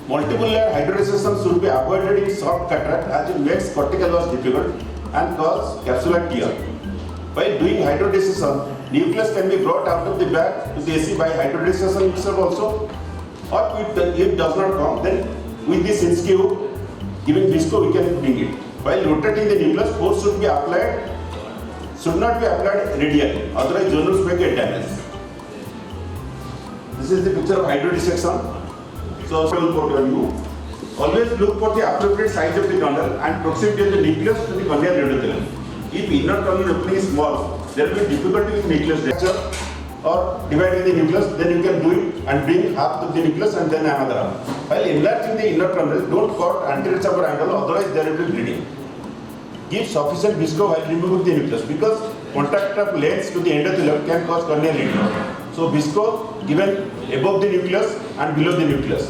Multiple layer hydrodissection should be avoided in soft cataract as it makes cortical wash difficult and cause capsular tear. By doing hydrodissection, nucleus can be brought out of the back to the AC by hydrodissection itself also. Or if it does not come, then with this inskew, giving visco, we can bring it. While rotating the nucleus, force should not be applied radially, otherwise journals may get damaged. This is the picture of hydrodissection. So, from point of view, always look for the appropriate size of the tunnel and proximity of the nucleus to the corneal radiculum. If inner tunnel opening is small, there will be difficulty with nucleus structure or dividing the nucleus, then you can do it and bring half of the nucleus and then another half. While enlarging the inner tunnel, don't cut anterior chamber angle, otherwise there will be bleeding. Give sufficient visco while removing the nucleus because contact of lens to the endothelium can cause corneal edema. So visco given above the nucleus and below the nucleus,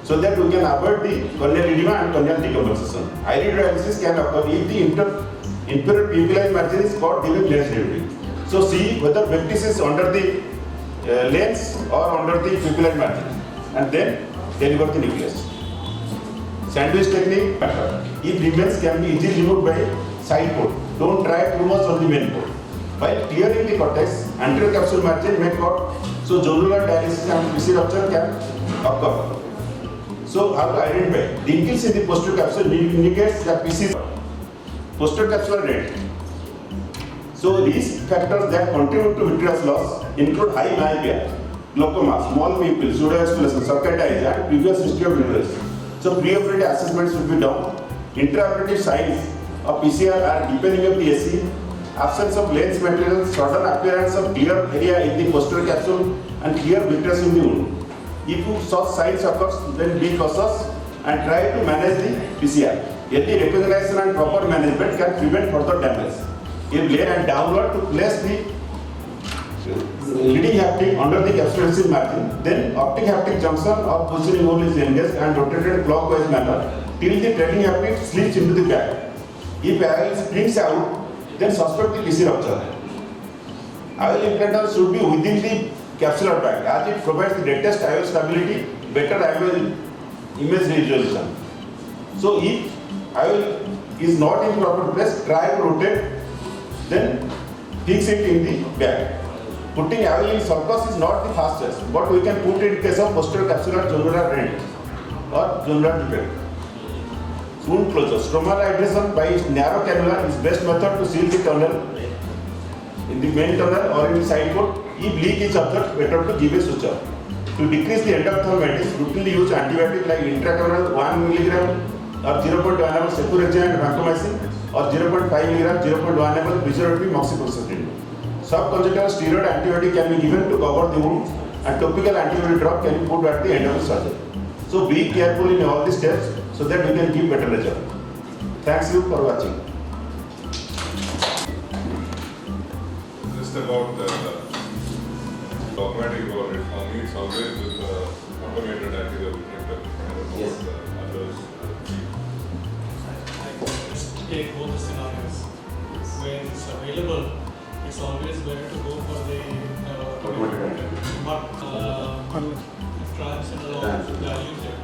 so that we can avoid the corneal edema and corneal decompensation. Iridodialysis can occur if the inferior pupillary margin is cut during lens delivery. So see whether vectis is under the lens or under the pupillary margin, and then deliver the nucleus. Sandwich technique, better. If remains can be easily removed by side port. Don't try too much on the main port. While clearing the cortex, anterior capsule margin may cut, so jonular dialysis and PC rupture can occur. So how to identify? The increase in the posterior capsule indicates that PC posterior capsular rate. So risk factors that contribute to vitreous loss include high myopia, glaucoma, small pupil, pseudoexfoliation, circuit eyes, and previous history of vitreous. So preoperative assessment should be done. Intraoperative signs of PCR are deepening of the AC, absence of lens material, sudden appearance of clear area in the posterior capsule, and clear vitreous in the wound. If such signs occurs, then be cautious and try to manage the PCR. Early recognition and proper management can prevent further damage. If lay and downward to place the leading haptic under the capsulation margin, then optic haptic junction of positioning hole is engaged and rotated clockwise manner till the trailing haptic slips into the bag. If IOL springs out, then suspect the PC rupture. IOL implanter should be within the capsular bag as it provides the greatest IOL stability, better IOL image resolution. So if IOL is not in proper place, try to rotate, then fix it in the bag. Putting IOL in sulcus is not the fastest, but we can put it in case of posterior capsular jonular rent or jonular defect. Wound closure. Stromal adhesion by narrow cannula is best method to seal the tunnel in the main tunnel or in the side port. If leak is observed, better to give a suture. To decrease the endophthalmitis, routinely use antibiotic like intracameral 1 mg or 0.1 ml ceftriaxone and vancomycin or 0.5 mg, 0.1 ml preservative moxifloxacin. Subconjunctival steroid antibiotic can be given to cover the wound, and topical antibiotic drop can be put at the end of the surgery. So be careful in all these steps so that we can give better result. Thanks you for watching. Just about dogmatic about it, for me it's always with the automated anterior reflector. I don't know Yes. what others Take both the scenarios. When it's available, it's always better to go for the but transitional or diluted,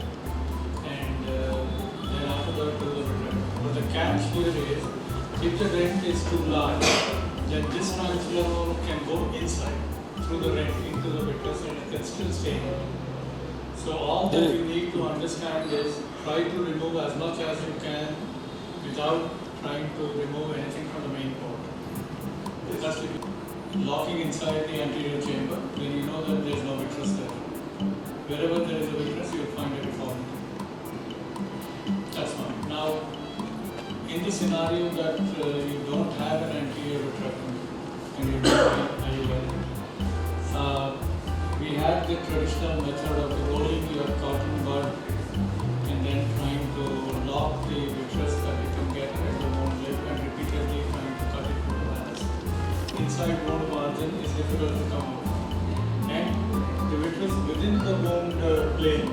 and then after that to the return. But the catch here is, if the rent is too large, then this transfer can go inside through the rent into the vitreous and it can still stay. So all that you need to understand is try to remove as much as you can without trying to remove anything from the main port. Just locking inside the anterior chamber, then you know that there is no vitreous there. Wherever there is a vitreous, you will find a deformity. That's fine. Now, in the scenario that you don't have an anterior retractum and you don't have IOL, we had the traditional method of rolling your cotton bud and then trying to lock the vitreous that you can get at the wound lip and repeatedly trying to cut it to the mass. Inside wound margin is difficult to come out. And the vitreous within the wound plane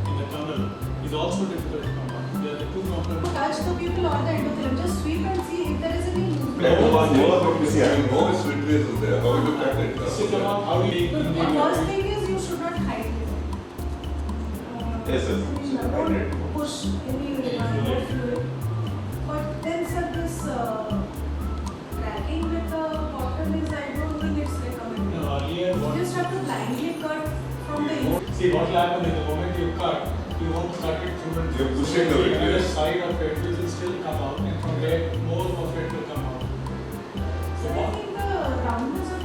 in the tunnel is also difficult to come out. They are the two components. Touch the pupil or the endothelium. Just sweep and see if there is any movement. no vitreous is there. How will you cut it? So come out, how do you The first thing is you should not hide it. Yes, yes. Don't push any fluid. But then sir, this cracking with the cotton is, I don't think it's recommended. earlier You what just have to blindly cut from the inside. see what will happen is the moment you cut, you won't cut it through the You're pushing the other vitreous. side of it will still come out, and from there more of it will come out. So I what? think the roundness of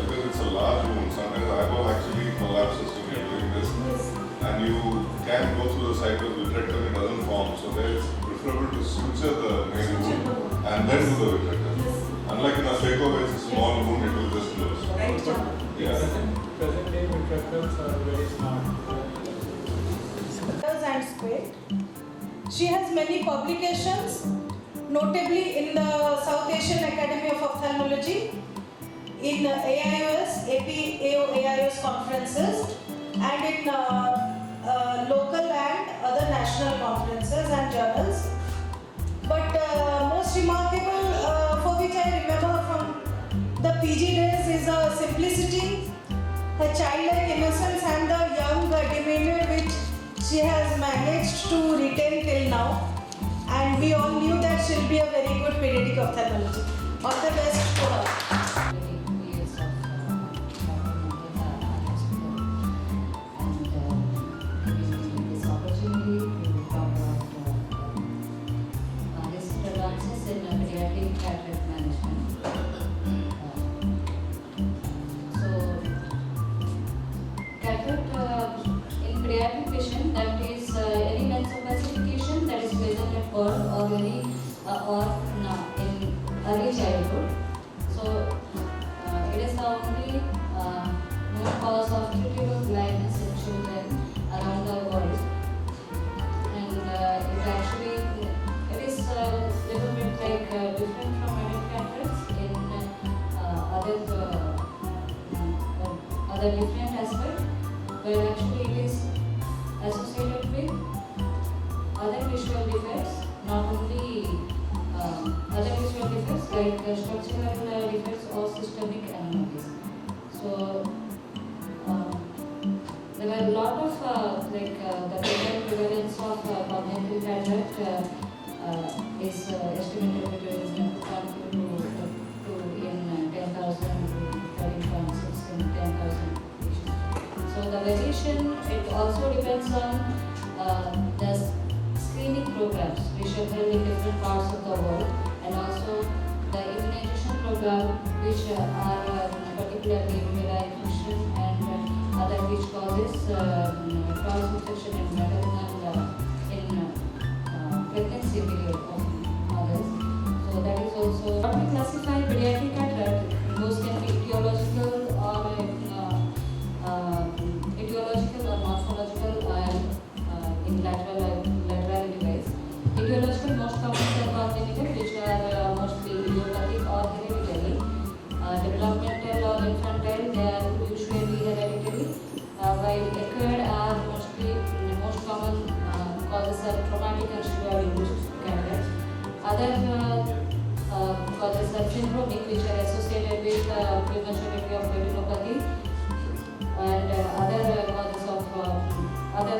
Because it's a large wound, sometimes the eyeball actually collapses when you're doing this. And you can go through the side with vitrectomy, it doesn't form. So there it's preferable to suture the main wound and then do the vitrectomy. Unlike in a phaco where it's a small wound, it will just close. right jump. Yeah. Present day vitrectors are very smart. And squid. She has many publications, notably in the South Asian Academy of Ophthalmology, in AIOS, AIOS conferences, and in local and other national conferences and journals. But most remarkable, for which I remember from the PG days, is her simplicity, her childlike innocence, and the young demeanor which she has managed to retain and we all knew that she'll be a very good pediatric ophthalmologist. All the best to her. Years of NAMRATA Eye Hospital, and giving me this opportunity to talk about recent advances in pediatric cataract management. Cataract in pediatric patient, that is any lens opacification that is present at birth or very in early childhood. So it is the only known cause of treatable blindness in children around the world, and it actually it is a little bit like different from adult cataracts in other different aspects, but actually it is associated with other visual defects, not only other visual defects like structural defects or systemic anomalies. So there were a lot of the total prevalence of congenital cataract is estimated between 2.2 to in 10,000 to 13.6 in 10,000 patients. So the variation, it also depends on the screening programs which are held in different parts of the world, and also the immunization program which are particularly immunization and other which causes cross infection in maternal in pregnancy period of mothers. So that is also what we classify pediatric cataract. Those can be etiological or morphological in laterality wise. Etiological most commonly are congenital, which are mostly idiopathic or hereditary. Developmental or infantile, they are usually hereditary, while acquired are most common causes are traumatic and steroid-induced cataracts. Other causes are syndromic, which are associated with prematurity of retinopathy, and other causes of other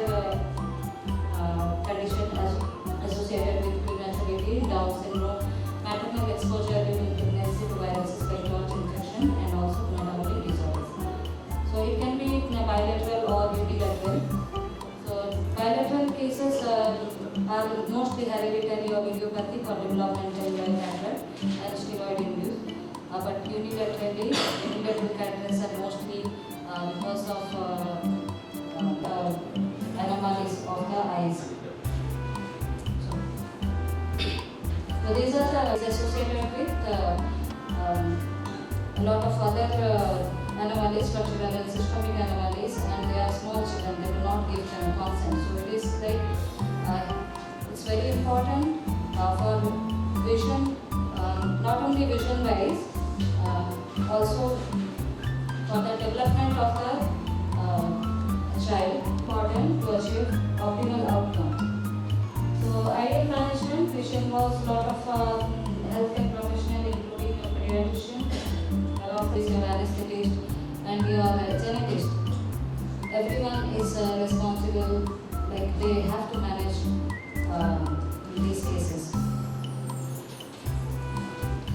conditions associated with prematurity, Down syndrome, maternal exposure during pregnancy to viruses like George infection, and also metabolic disorders. So it can be bilateral or unilateral. So bilateral cases are mostly hereditary or idiopathic or developmental cataract and steroid induced. But unilateral cataracts are mostly because of anomalies of the eyes. So these are associated with a lot of other anomalies, structural and systemic anomalies, and they are small children, they do not give them consent. So it is like, it's very important for vision, not only vision wise, also for the development of the child, important to achieve optimal outcome. So ideal management, which involves a lot of healthcare professionals, including your pediatrician, along with your anesthetist and your genetist. Everyone is responsible, like they have to manage these cases.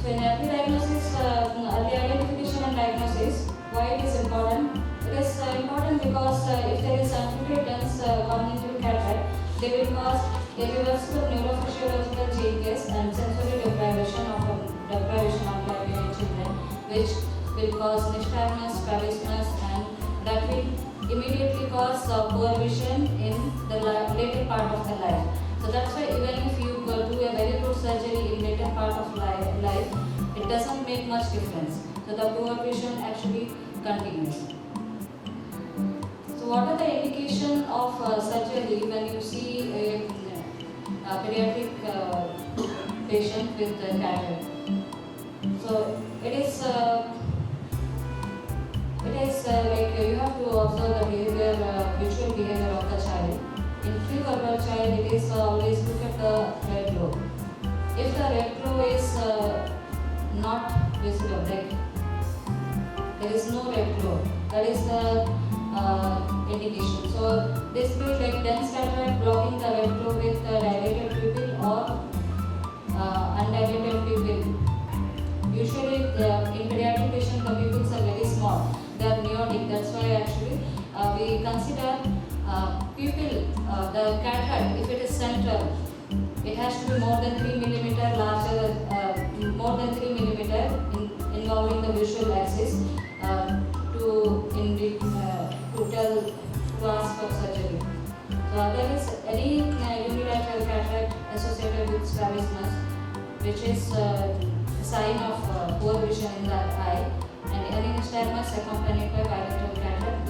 So in early diagnosis, early identification and diagnosis, why it is important? It is important because if there is untreated dense congenital cataract, they will cause irreversible neurophysiological changes and sensory deprivation of light in children, which will cause nystagmus, strabismus, and that will immediately cause poor vision in the later part of the life. So that's why even if you do a very good surgery in later part of life, it doesn't make much difference. So the poor vision actually continues. So what are the indication of surgery when you see a pediatric patient with cataract? So it is like you have to observe the behavior, visual behavior of the child. In pre-verbal child, it is always look at the red glow. If the red glow is not visible, like there is no red glow, that is the indication. So this will like dense cataract blocking the red glow with the dilated pupil or undilated pupil. Usually in pediatric patients the pupils are very small, they are neotic, that's why actually we consider pupil, the cataract, if it is central, it has to be more than 3 mm larger, more than 3 mm involving the visual axis to ask for surgery. So there is any unilateral cataract associated with strabismus, which is a sign of poor vision in that eye, and any nystagmus accompanied by bilateral cataract.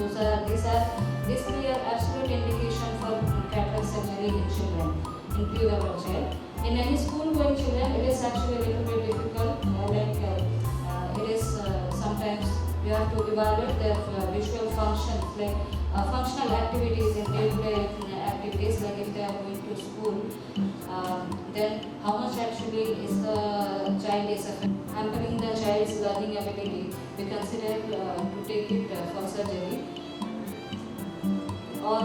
These three are absolute indication for cataract surgery in children, in pre-developed child. In any school-going children, it is actually a little bit difficult. It is sometimes you have to evaluate their visual functions, like functional activities in day-to-day activities, like if they are going to school, then how much actually is the child is hampering the child's learning ability. We consider to take it for surgery, or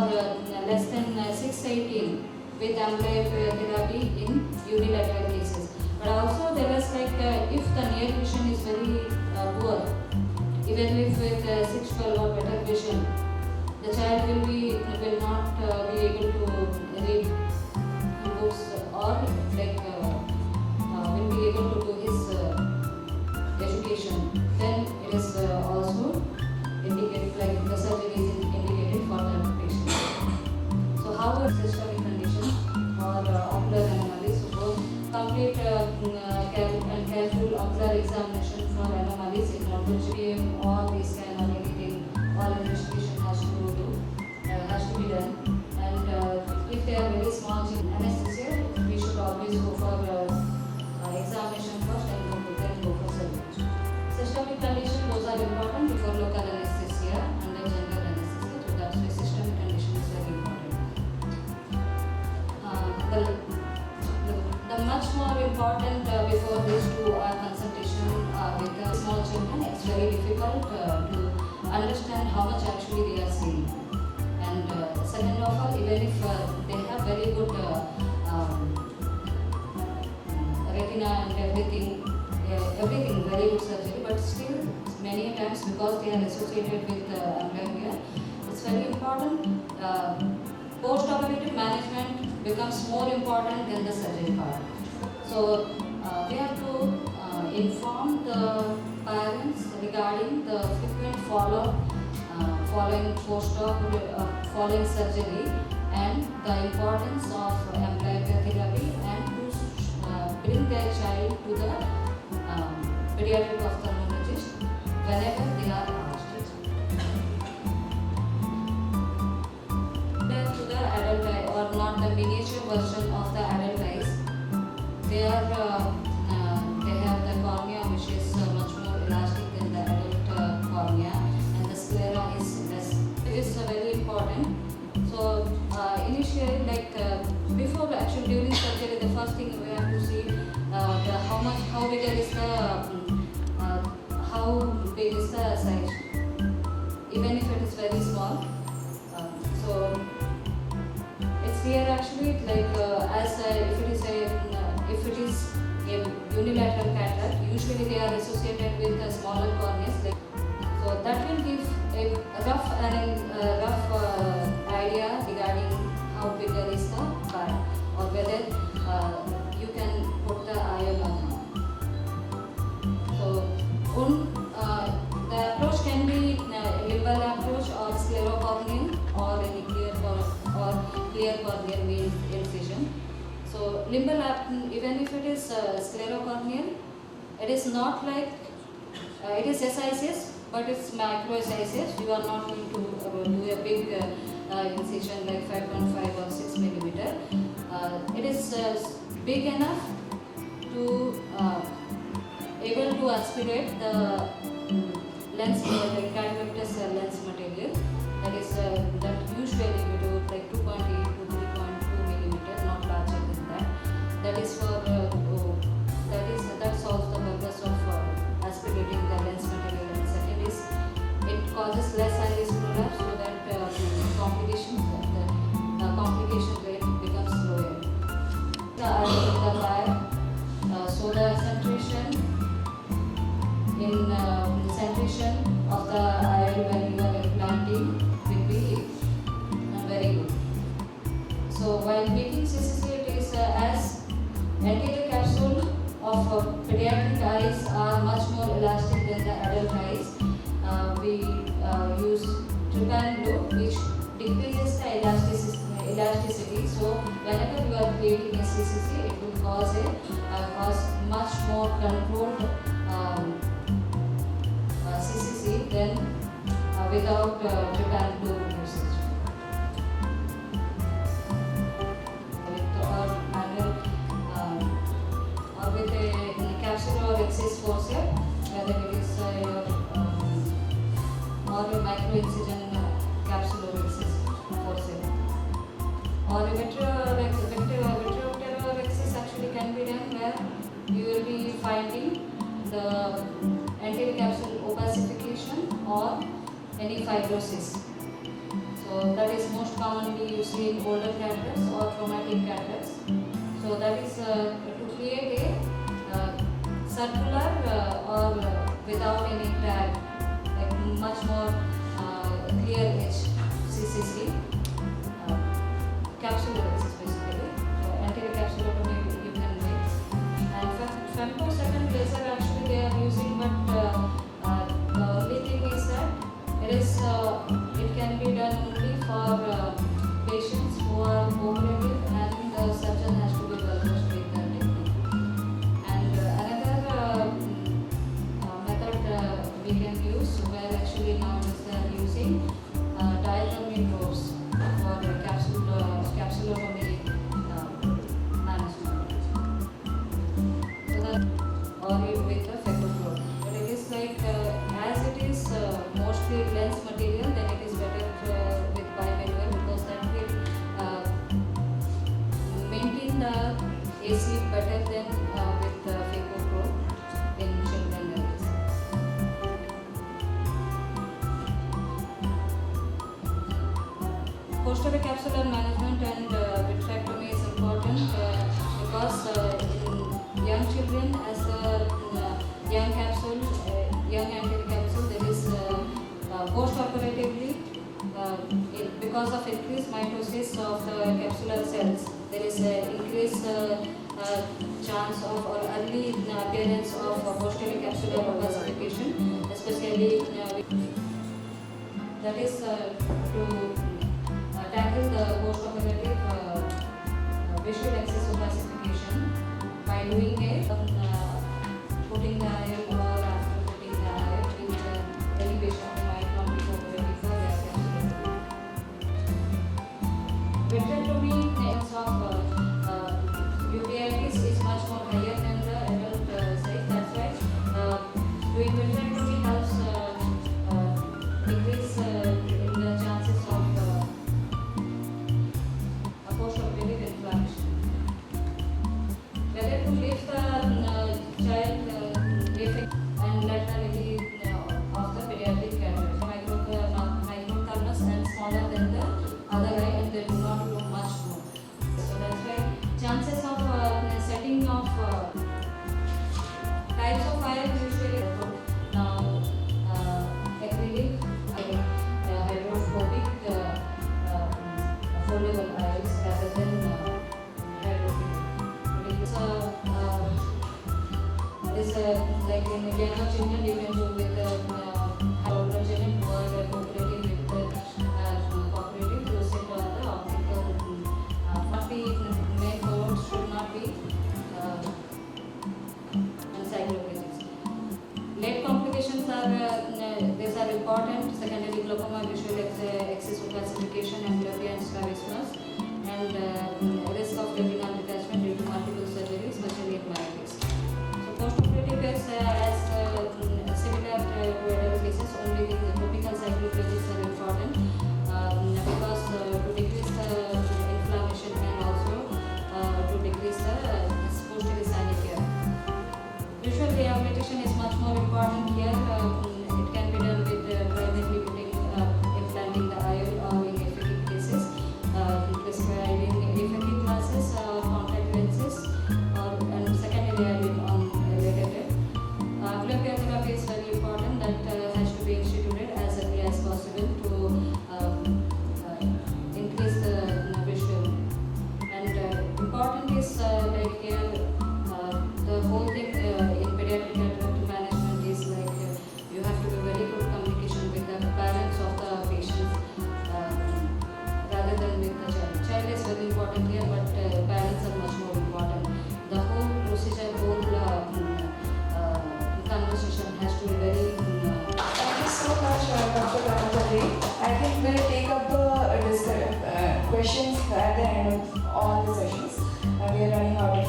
less than 6-18 with therapy in unilateral cases. But also there is like if the near vision is very poor, even if with 6-12 or better vision, the child will not be able to read books or like will be able to do his education. Then it is also indicated, like the surgery is indicated for that patient. So how are systemic conditions or ocular anomalies? So complete and careful ocular examination for anomalies in ophthalmology, all these kind of anything, all investigation has to be done. And if they are very small anesthesia, we should always go for examination first and then go for surgery. Systemic conditions, those are important before local anesthesia and then general anesthesia. So that's why systemic condition is very important. The much more important before these two are consultation with the small children. It's very difficult to understand how much actually they are seeing. And second of all, even if they have very good retina and everything very good surgery, but still many times because they are associated with amblyopia, it's very important. Post-operative management becomes more important than the surgery part. So we have to inform the parents regarding the frequent follow-up following post-op, following surgery, and the importance of amblyopia therapy, and to bring their child to the pediatric ophthalmologist whenever they are asked. To the adult eye, or not the miniature version of the adult eyes, they have the cornea, which is much more elastic than the adult cornea, and the sclera is less. It is very important. So initially, like before actually during surgery, the first thing we have to see how big is the size, even if it is very small. So it's here actually like if it is a unilateral cataract, usually they are associated with the smaller corneas. So that will give a rough idea regarding how big is the part, or whether you can put the eye or not. So the approach can be limbal approach or sclerocorneal, or any clear corneal incision. So limbal, even if it is sclerocorneal, it is not like it is SICS, but it's micro-SICS. You are not going to do a big incision like 5.5 or 6 millimeter. It is big enough to able to aspirate the lens, the cataract lens material. That is that usually we do like 2.8 to 3.2 millimeter, not larger than that. That is for that solves the purpose of aspirating the lens material. And second is it causes less iris prolapse, so that the complication rate becomes lower. The eye in centration of the eye when you are implanting will be very good. So while making CCC, it is as anterior capsule of pediatric eyes are much more elastic than the adult eyes. We use trypan blue, which decreases the elasticity. So whenever you are creating a CCC, it will cause much more controlled CCC than without trypan blue usage. Or with a capsule or excess forceps, whether it is or a micro-incision capsule or excess forceps. Or a vitreopteral excess actually can be done where you will be finding the anterior capsule opacification or any fibrosis. So that is most commonly you see in older cataracts or traumatic cataracts. So that is to create a circular or without any tag, like much more clear edge CCC, capsular excess basically, anterior capsulotomy you can make. And femtosecond laser actually they are using, but the only thing is that it can be done only for patients who are cooperative and the surgeon has to be well versed with the technique. And another method we can use where actually nowadays they are using diathermy probes for capsulotomy management. So that, or with the phacoprobe. But it is like as it is mostly lens material, then it is better with bimanual because that will maintain the AC better than with the phacoprobe in children lens. Posterior capsular management and vitrectomy is important because in young children, as the young capsule, young anterior capsule, there is post-operatively, because of increased mitosis of the capsular cells, there is an increased chance of or early appearance of posterior capsular opacification, especially that is to tackle the post-operative visual excess opacification by doing it, putting the eye or after putting the eye with elevation might not be cooperative for the capsular. Vitrectomy in terms of uveitis is much more higher than the adult size. That's why doing vitrectomy helps decrease in the chances of post-operative inflammation. Whether to lift the child and laterality of the pediatric cataract, microthalmus and smaller than the other eye, and they do not do much more. So that's why chances of setting of types of eye usually now acrylic, hydrophobic foldable eyes rather than hydrophobic. It's like in younger children you can do with older children who are cooperating with cooperative to sit on the optical. Not be main codes should not be encyclopedias. Late complications are these are important: secondary glaucoma, visual excess opacification, amblyopia and strabismus, and risk of retinal detachment due to multiple surgeries, especially in myopics. So post-operative is as similar to adult cases, only the topical cycloplegics are important because to decrease the inflammation and also to decrease the posterior synechium. Visual rehabilitation is much more important here. It can be done with primarily putting implanting the IOL or in aphakic cases, prescribing aphakic glasses or contact lenses, or and secondary IOL on related. that has to be instituted as early as possible to increase the visual. And important is like here the whole thing in pediatric cataract management is like you have to be very good communication with the parents of the patients rather than with the child. Child is very important here, but parents are much more important. The whole procedure, whole conversation has to be very. Thank you so much, Dr. Banaja. I think we'll take up the questions at the end of all the sessions. We are running out of.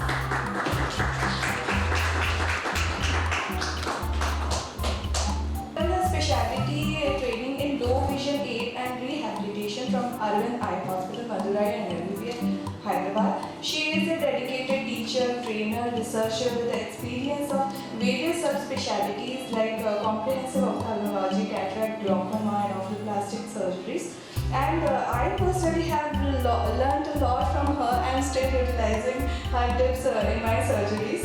Specialty training in low vision aid and rehabilitation from Addl Eye Hospital, Madurai and MBBS, Hyderabad. She is a dedicated teacher, trainer, researcher with experience of various subspecialties like comprehensive ophthalmology, cataract, glaucoma, and oculoplastic surgeries. And I personally have learned a lot from her and still utilizing her tips in my surgeries.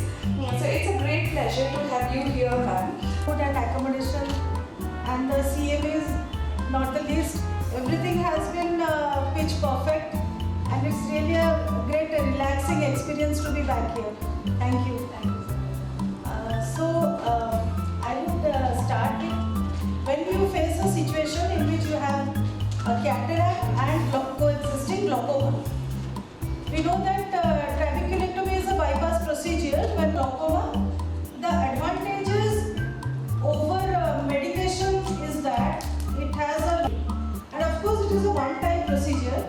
So it's a great pleasure to have you here, ma'am. Food and accommodation and the CMA is not the least. Everything has been pitch perfect and it's really a great relaxing experience to be back here. Thank you. I would start with when you face a situation in which you have a cataract and coexisting glaucoma. We know that trabeculectomy is a bypass procedure when glaucoma. The advantages over medication is that it has a, and of course it is a one-time procedure,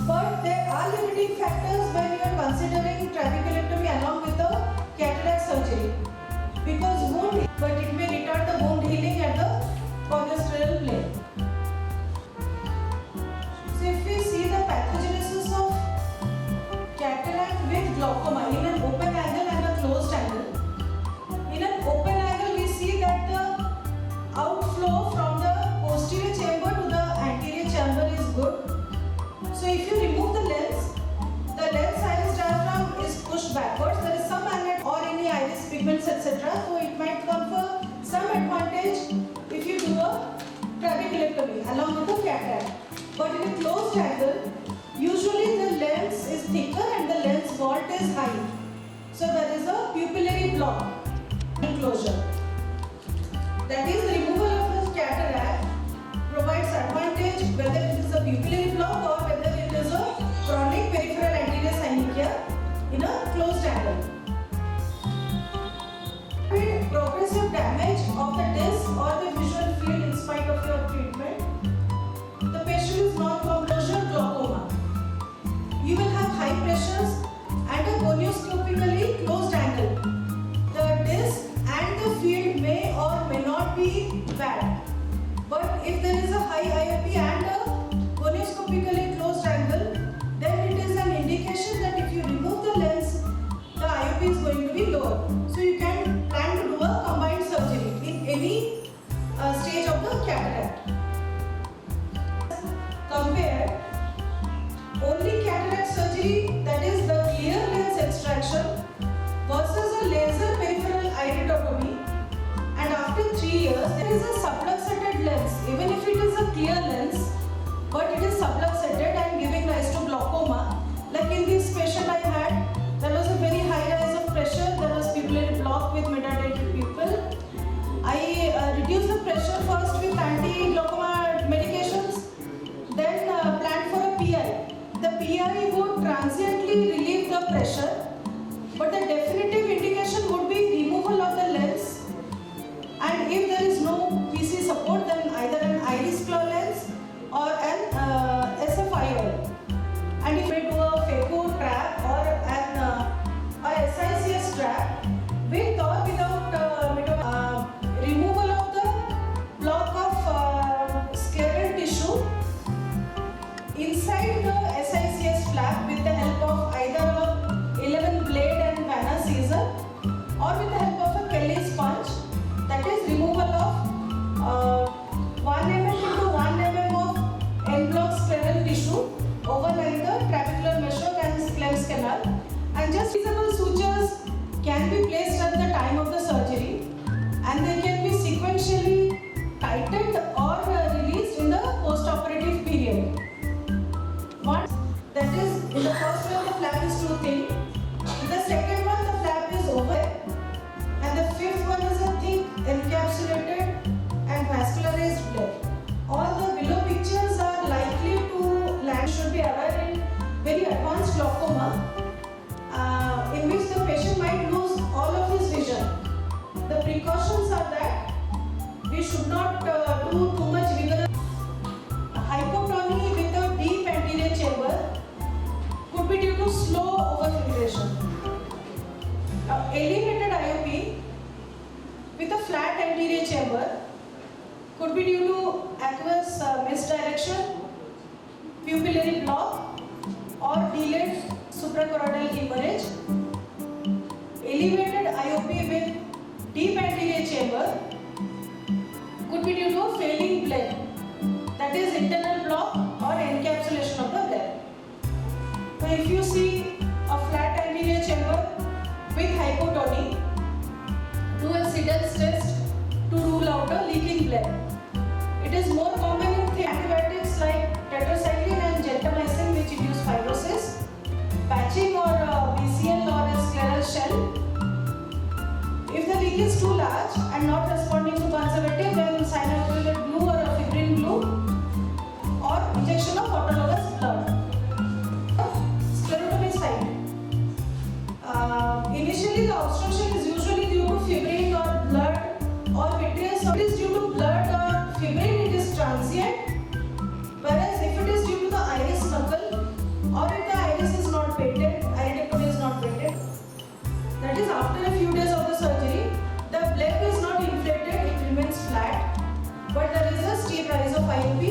but there are limiting factors when you are considering trabeculectomy along with the cataract surgery, because wound, but it may retard the wound healing at the corneosteral plane. So if we see the pathogenesis of cataract with glaucoma in an open angle and a closed angle, in an open angle we see that the outflow from the posterior chamber to the anterior chamber is good. So if you remove the lens iris diaphragm is pushed backwards. There is some magnet or any iris pigments, etc. So it might confer some advantage if you do a trabeculectomy along with the cataract. But in a closed angle, usually the lens is thicker and the lens vault is high. So there is a pupillary block enclosure. That is, the removal of the cataract provides advantage whether it is a pupillary block or whether it is a chronic peripheral anterior synechiae in a closed angle. With progressive damage of the disc or the visual field in spite of your treatment, the patient is non-closure glaucoma. You will have high pressures and a gonioscopically closed angle. The disc and the field may or may not be bad. But if there is a high IOP and a gonioscopically closed angle, then it is an indication that if you remove the lens, the IOP is going to be lower. So you can plan to do a combined surgery in any stage of the cataract. Compare only cataract surgery, that is the clear lens extraction, versus a laser peripheral iridotomy, and after 3 years there is a subluxated lens. Even if it is a clear lens, but it is subluxated and giving rise to glaucoma. Like in this patient I had, there was a very high rise of pressure, there was pupillary block with metadilated pupil. I reduced the pressure first with anti-glaucoma medications, then planned for a PI. The PI would transiently relieve the pressure, but the definitive indication would be removal of the lens. And if there is no PC support, then either an iris claw lens or an SFIO. And if we do a phaco trap or an SICS trap, with or without removal of the block of scleral tissue inside the SICS flap with the help of either a 11 blade and Vanna scissor or with the help of a Kelly sponge, that is removal of 1 mm into 1 mm of en-bloc scleral tissue overlying the trabecular meshock and Clem's canal, and just feasible sutures can be placed at the time of the surgery and they can be sequentially fifth one is a thick, encapsulated and vascularized bleb. All the below pictures are likely to land. Should be aware in very advanced glaucoma, in which the patient might lose all of his vision. The precautions are that we should not do too much vigorous. Hypotony with a deep anterior chamber could be due to slow overfiltration. Elevated IOP with a flat anterior chamber could be due to aqueous misdirection, pupillary block, or delayed suprachoroidal hemorrhage. Elevated IOP with deep anterior chamber could be due to a failing bleb, that is internal block or encapsulation of the bleb. So if you see a flat anterior chamber with hypotony, do a Siddle's test to rule out a leaking bleb. It is more common in antibiotics like tetracycline and gentamicin, which induce fibrosis, patching or BCL or a scleral shell. If the leak is too large and not responding to conservative, then cyanoacrylate glue or a fibrin glue or injection of autologous blood. Sclerotomy site. Initially, the obstruction is usually due to fibrin or blood or vitreous. If it is due to blood or fibrin, it is transient. Whereas if it is due to the iris knuckle or if the iris is not painted, iridectomy is not painted, that is after a few days of the surgery, the bleb is not inflated, it remains flat, but there is a steep rise of IOP.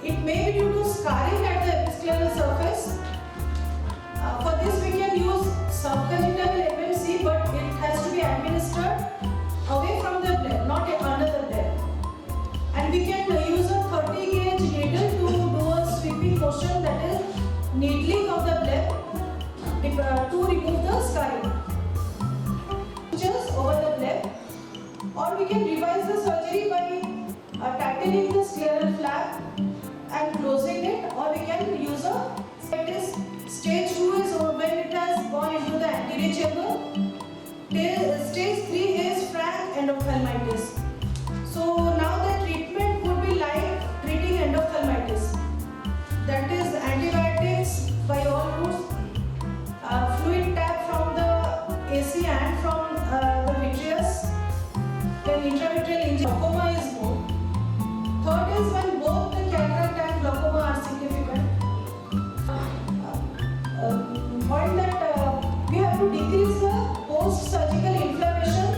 It may be due to scarring at the episcleral surface. For this we can use subconjunctival MMC, but it has to be administered away from the bleb, not under the bleb. And we can use a 30 gauge needle to do a sweeping motion, that is needling of the bleb to remove the scarring. Just over the bleb, or we can revise the surgery by tightening the scleral flap and closing it, or we can use a stage 2 is when it has gone into the anterior chamber. Stage 3 is frank endophthalmitis. So now the treatment would be like treating endophthalmitis. That is antibiotics by all routes, fluid tap from the AC and from the vitreous, when intravitreal injection. Glaucoma is more. Third is when both the cataract and glaucoma are significant. Point that we have to decrease the post-surgical inflammation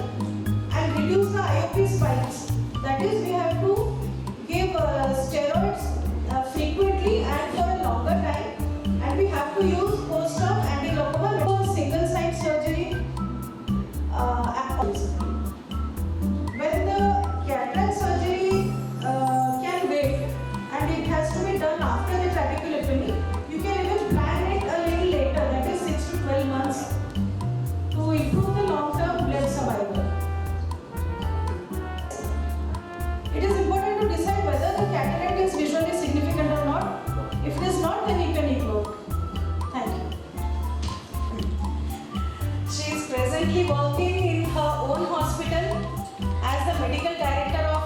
and reduce the IOP spikes. That is, we have to give steroids frequently and for a longer time, and we have to use post-op anti-glaucoma single-site surgery. When the cataract surgery can wait and it has to be done after the trabeculectomy, you can even plan it a little later, that is 6 to 12 months, to improve the long-term bleb survival. It is important to decide whether the cataract is visually significant or not. If it is not, then you can ignore. Thank you. She is presently working in her own hospital as the medical director of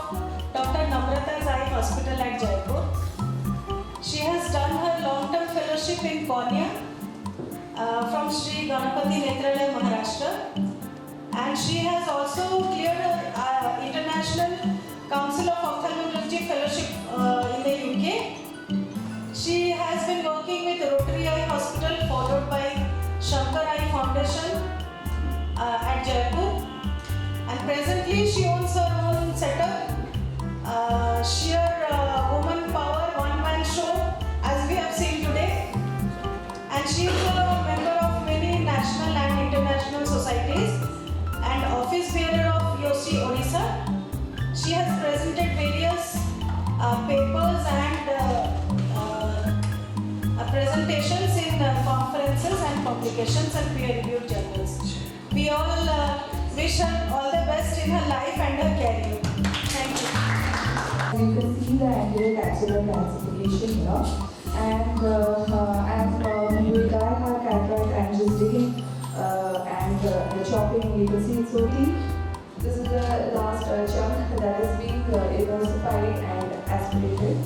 Dr. NAMRATA Eye Hospital at Jeypore. She has done her long-term fellowship in Cornea from Sri Ganapati Netralaya, Maharashtra, and she has also cleared her International Council of Ophthalmology Fellowship in the UK. She has been working with Rotary Eye Hospital, followed by Sankara Eye Foundation at Jeypore, and presently she owns her own setup, sheer woman power one-man show, as we have seen today, and she is a member of many national and international societies and office bearer of Yoshi Odisha. She has presented various papers and presentations in conferences and publications and peer-reviewed journals. We all wish her all the best in her life and her career. Thank you. You can see the anterior capsular calcification here, and with that cataract, I'm just digging and the chopping. You can see it's so deep. aspirated.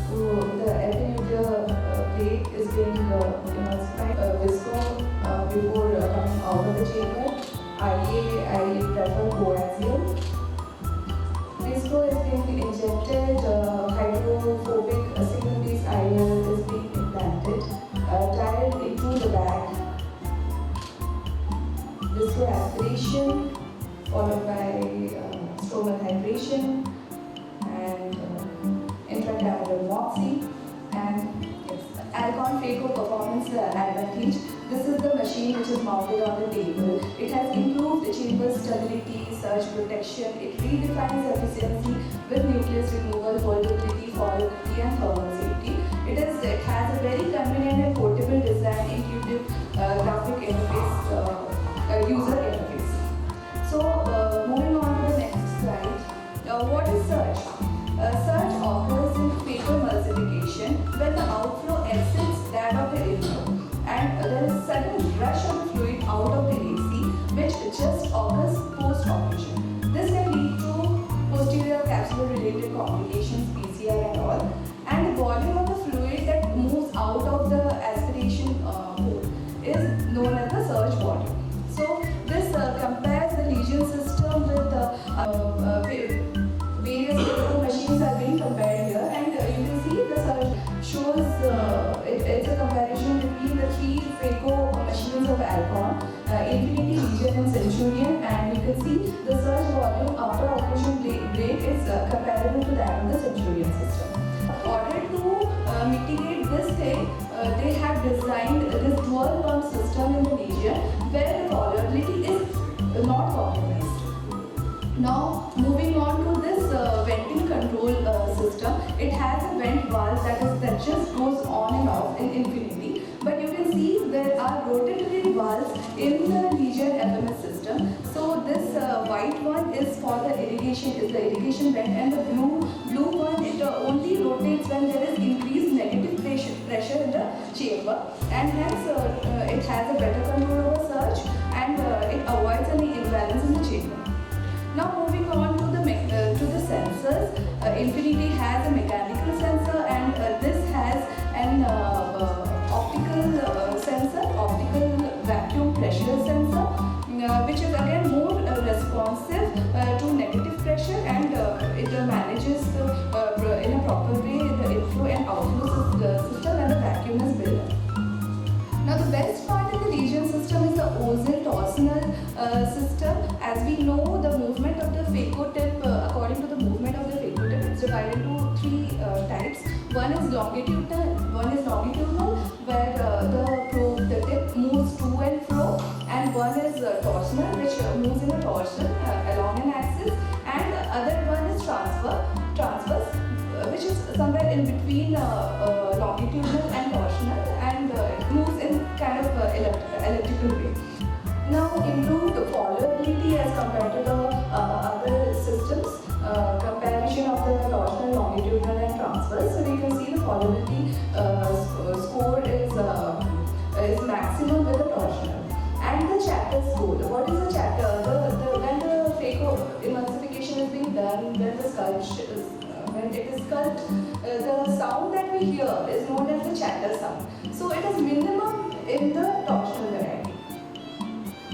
So the epinuclear plate is being emulsified visco before coming out of the chamber. I prefer coaxial. Visco is being injected, hydrophobic single-piece IOL is being implanted, tied into the bag. Visco aspiration followed by stromal hydration and intracameral moxie and yes, Alcon Phaco performance advantage. This is the machine which is mounted on the table. It has improved chamber stability, surge protection. It redefines efficiency with nucleus removal, foldability, foldability and thermal safety. It has a very convenient and portable design, intuitive graphic interface, user interface. So moving on to the next slide. What is surge? Surge occurs in phacoemulsification when the outflow exceeds that of the inflow and there is sudden rush of the fluid out of the AC which just occurs post-operation. This can lead to posterior capsular related complications, PCR and all, and the volume of the fluid that moves out of the aspiration hole is known as the surge volume. So this compares the lesion system with various machines are being compared here, and you can see the surge shows it's a comparison between the three phaco machines of Alcon, Infinity, Legion and Centurion, and you can see the surge volume after operation break is comparable to that of the Centurion system. In order to mitigate this thing, they have designed this dual pump system in the lesion where the tolerability is not compromised. Now moving on to this venting control system, it has a vent valve that just goes on and off in infinity. But you can see there are rotatory valves in the lesion FMS system. So this white one is for the irrigation vent, and the blue one it only rotates when there is increased negative pressure in the chamber, and hence it has a better control over surge and it avoids any imbalance in the chamber. Now moving on to the sensors, Infinity has a mechanical sensor and this has an optical sensor, optical vacuum pressure sensor, which is again more responsive to negative pressure, and it manages in a proper way the inflow and outflow system and the vacuum is built up. Now the best part in the lesion system is the ozil torsional system. As we know, the movement of the phaco tip, according to the movement of the phaco tip, it's divided into three types. One is longitudinal, where the tip moves to and fro, and one is torsional, which moves in a torsion along an axis, and the other one is transverse, which is somewhere in between longitudinal and torsional, and it moves in kind of elliptical way. Now improved followability as compared to the other systems, comparison of the torsional, longitudinal and transverse. So we can see the followability score is maximum with the torsional. And the chapter score. What is the chapter? When the phaco emulsification is being done, when it is sculpt, the sound that we hear is known as the chatter sound. So it is minimum in the torsional variety.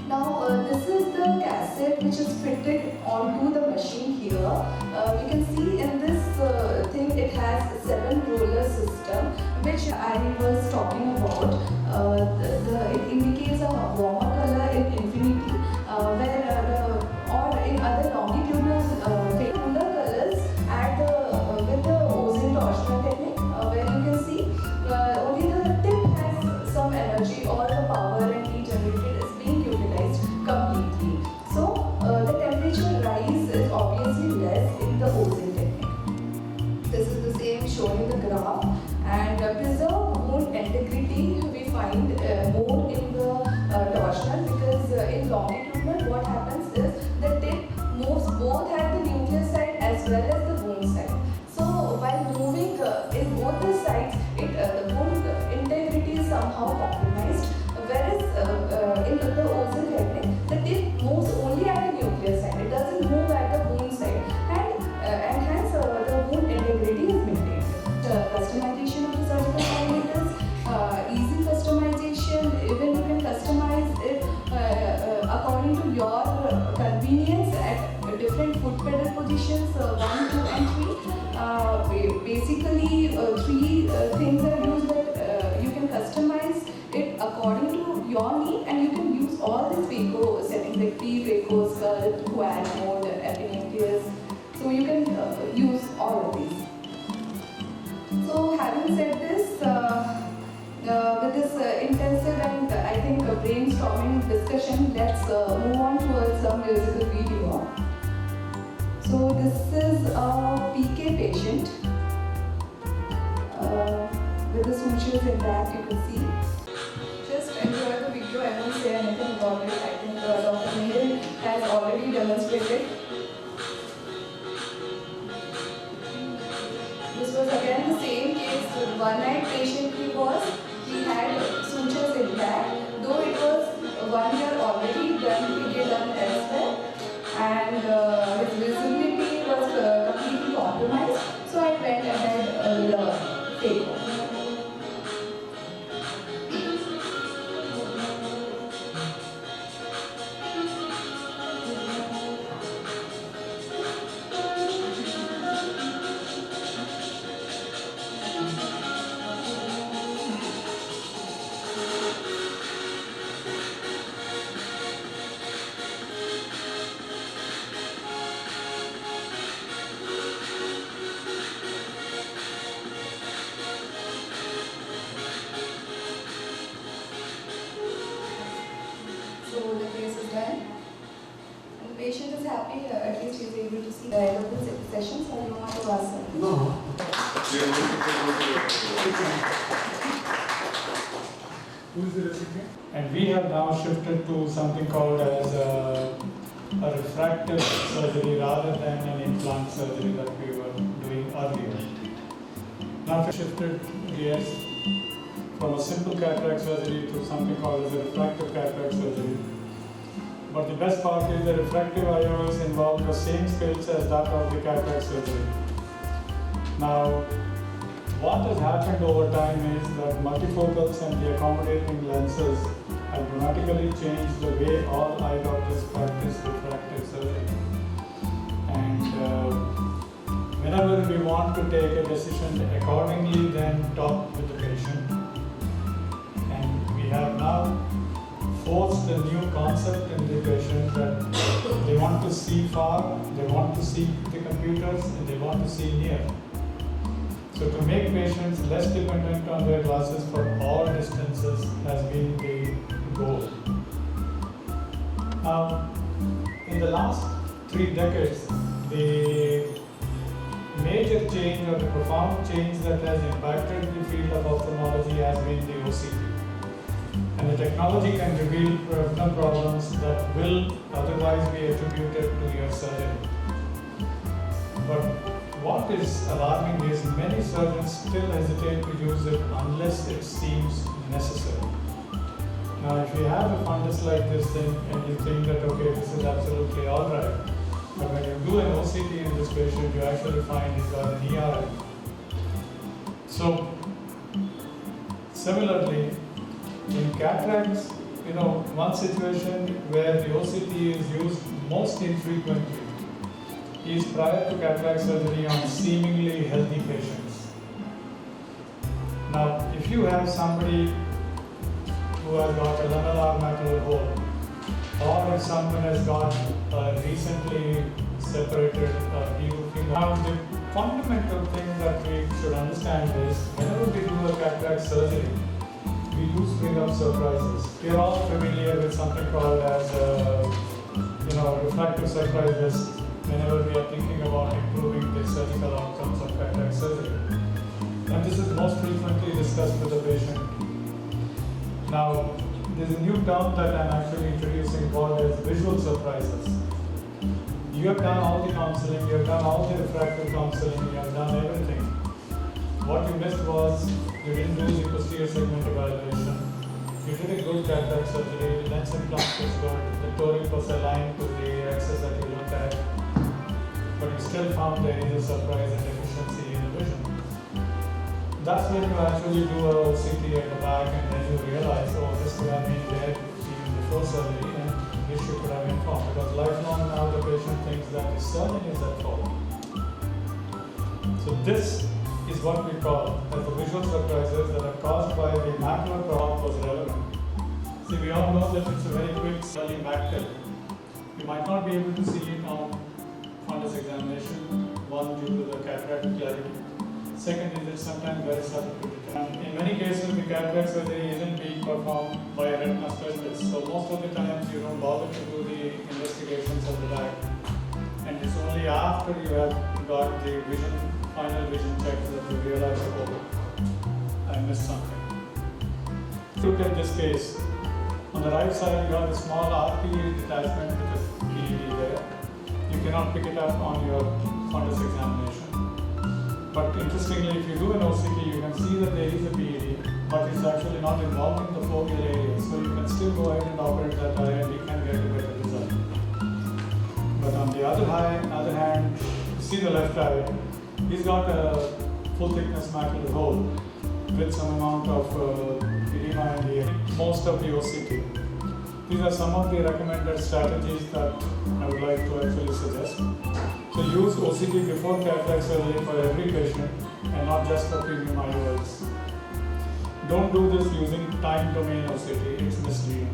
Now this is the cassette which is fitted onto the machine here. You can see in this thing it has a 7-roller system which I was talking about. It indicates a warmer color in infinity, or in other longitudinal cooler colors with the ozil torsional technique, where you can see only the tip has some energy, or the power and heat generated is being utilized completely. So the temperature rise is obviously less in the ozil technique. This is the same shown in the graph. And preserved wound integrity we find more in the torsional, because in longitudinal what happens is the tip moves both at the nucleus side as well as the wound side. So while moving in both the sides, the wound integrity is somehow compromised, whereas in the ozil technique the tip moves only at the nucleus side, it doesn't move at the wound side, and hence the wound integrity is maintained. different foot pedal positions, 1, 2 and 3. Basically, 3 things are used that you can customize it according to your need, and you can use all these Vaco settings like pre-Vaco, sculpt, quad mode, epinephrine. So you can use all of these. So having said this, with this intensive and I think brainstorming discussion, let's move on towards some musical video. So this is a PK patient with the sutures intact, you can see. Just enjoy the video, I won't say anything about it. I think Dr. MIHIR has already demonstrated. This was again the same case with one-night patient he had sutures intact, though it was 1 year already done, we did done elsewhere, and his visibility was completely compromised, so I went ahead with a Vaco. So the case is done. And the patient is happy, at least he is able to see the end of the session, so you want to ask something? No. Who is the recipient? And we have now shifted to something called as a refractive surgery rather than an implant surgery that we were doing earlier. Now we shifted gears from a simple cataract surgery to something called as a refractive cataract surgery. But the best part is the refractive IOLs involve the same skills as that of the cataract surgery. Now, what has happened over time is that multifocals and the accommodating lenses have dramatically changed the way all eye doctors practice refractive surgery. And whenever we want to take a decision, accordingly then talk with the patient. And we have now forced a new concept in the patient that they want to see far, they want to see the computers, and they want to see near. So to make patients less dependent on their glasses for all distances has been the goal. Now, in the last 3 decades, the major change or the profound change that has impacted the field of ophthalmology has been the OCT. And the technology can reveal retinal problems that will otherwise be attributed to your surgery. But what is alarming is many surgeons still hesitate to use it unless it seems necessary. Now, if you have a fundus like this thing and you think that, okay, this is absolutely all right, but when you do an OCT in this patient, you actually find he's got an ERI. So, similarly, in cataracts, one situation where the OCT is used most infrequently is prior to cataract surgery on seemingly healthy patients. Now, if you have somebody who has got a lamellar macular hole, or if someone has got a recently separated view, now the fundamental thing that we should understand is whenever we do a cataract surgery, we do spring up surprises. We are all familiar with something called as refractive surprises whenever we are thinking about improving the surgical outcomes of cataract surgery. And this is most frequently discussed with the patient. Now, there's a new term that I'm actually introducing called as visual surprises. You have done all the counseling, you have done all the refractive counseling, you have done everything. What you missed was you didn't do the posterior segment evaluation. You did a good cataract surgery, the lens implant was good, the toric was aligned to the axis that you looked at, but you still found there is a surprise and deficiency in the vision. That's when you actually do a OCT at the back and then you realize, oh, this could have been there even before surgery, and issue could have informed, because lifelong now the patient thinks that the surgeon is at fault. So this is what we call as the visual surprises that are caused by the macular problem was relevant. See, we all know that it's a very quick early macula. You might not be able to see it on fundus examination, one due to the cataract clarity. Second is it's sometimes very subtle to detect. In many cases, the cataract surgery isn't being performed by a retina specialist. So most of the times you don't bother to do the investigations of the back. And it's only after you have got the final vision check that you realize, oh, I missed something. Look at this case. On the right side, you have a small RPE detachment with a PED there. You cannot pick it up on your fundus examination. But interestingly, if you do an OCT, you can see that there is a PED, but it's actually not involving the focal area. So you can still go ahead and operate that eye and you can get a better result. But on the other hand, see the left eye, he's got a full thickness macular hole with some amount of edema in the eye. Most of the OCT. These are some of the recommended strategies that I would like to actually suggest. So use OCT before cataract surgery for every patient and not just for premium IOLs. Don't do this using time domain OCT, it's misleading.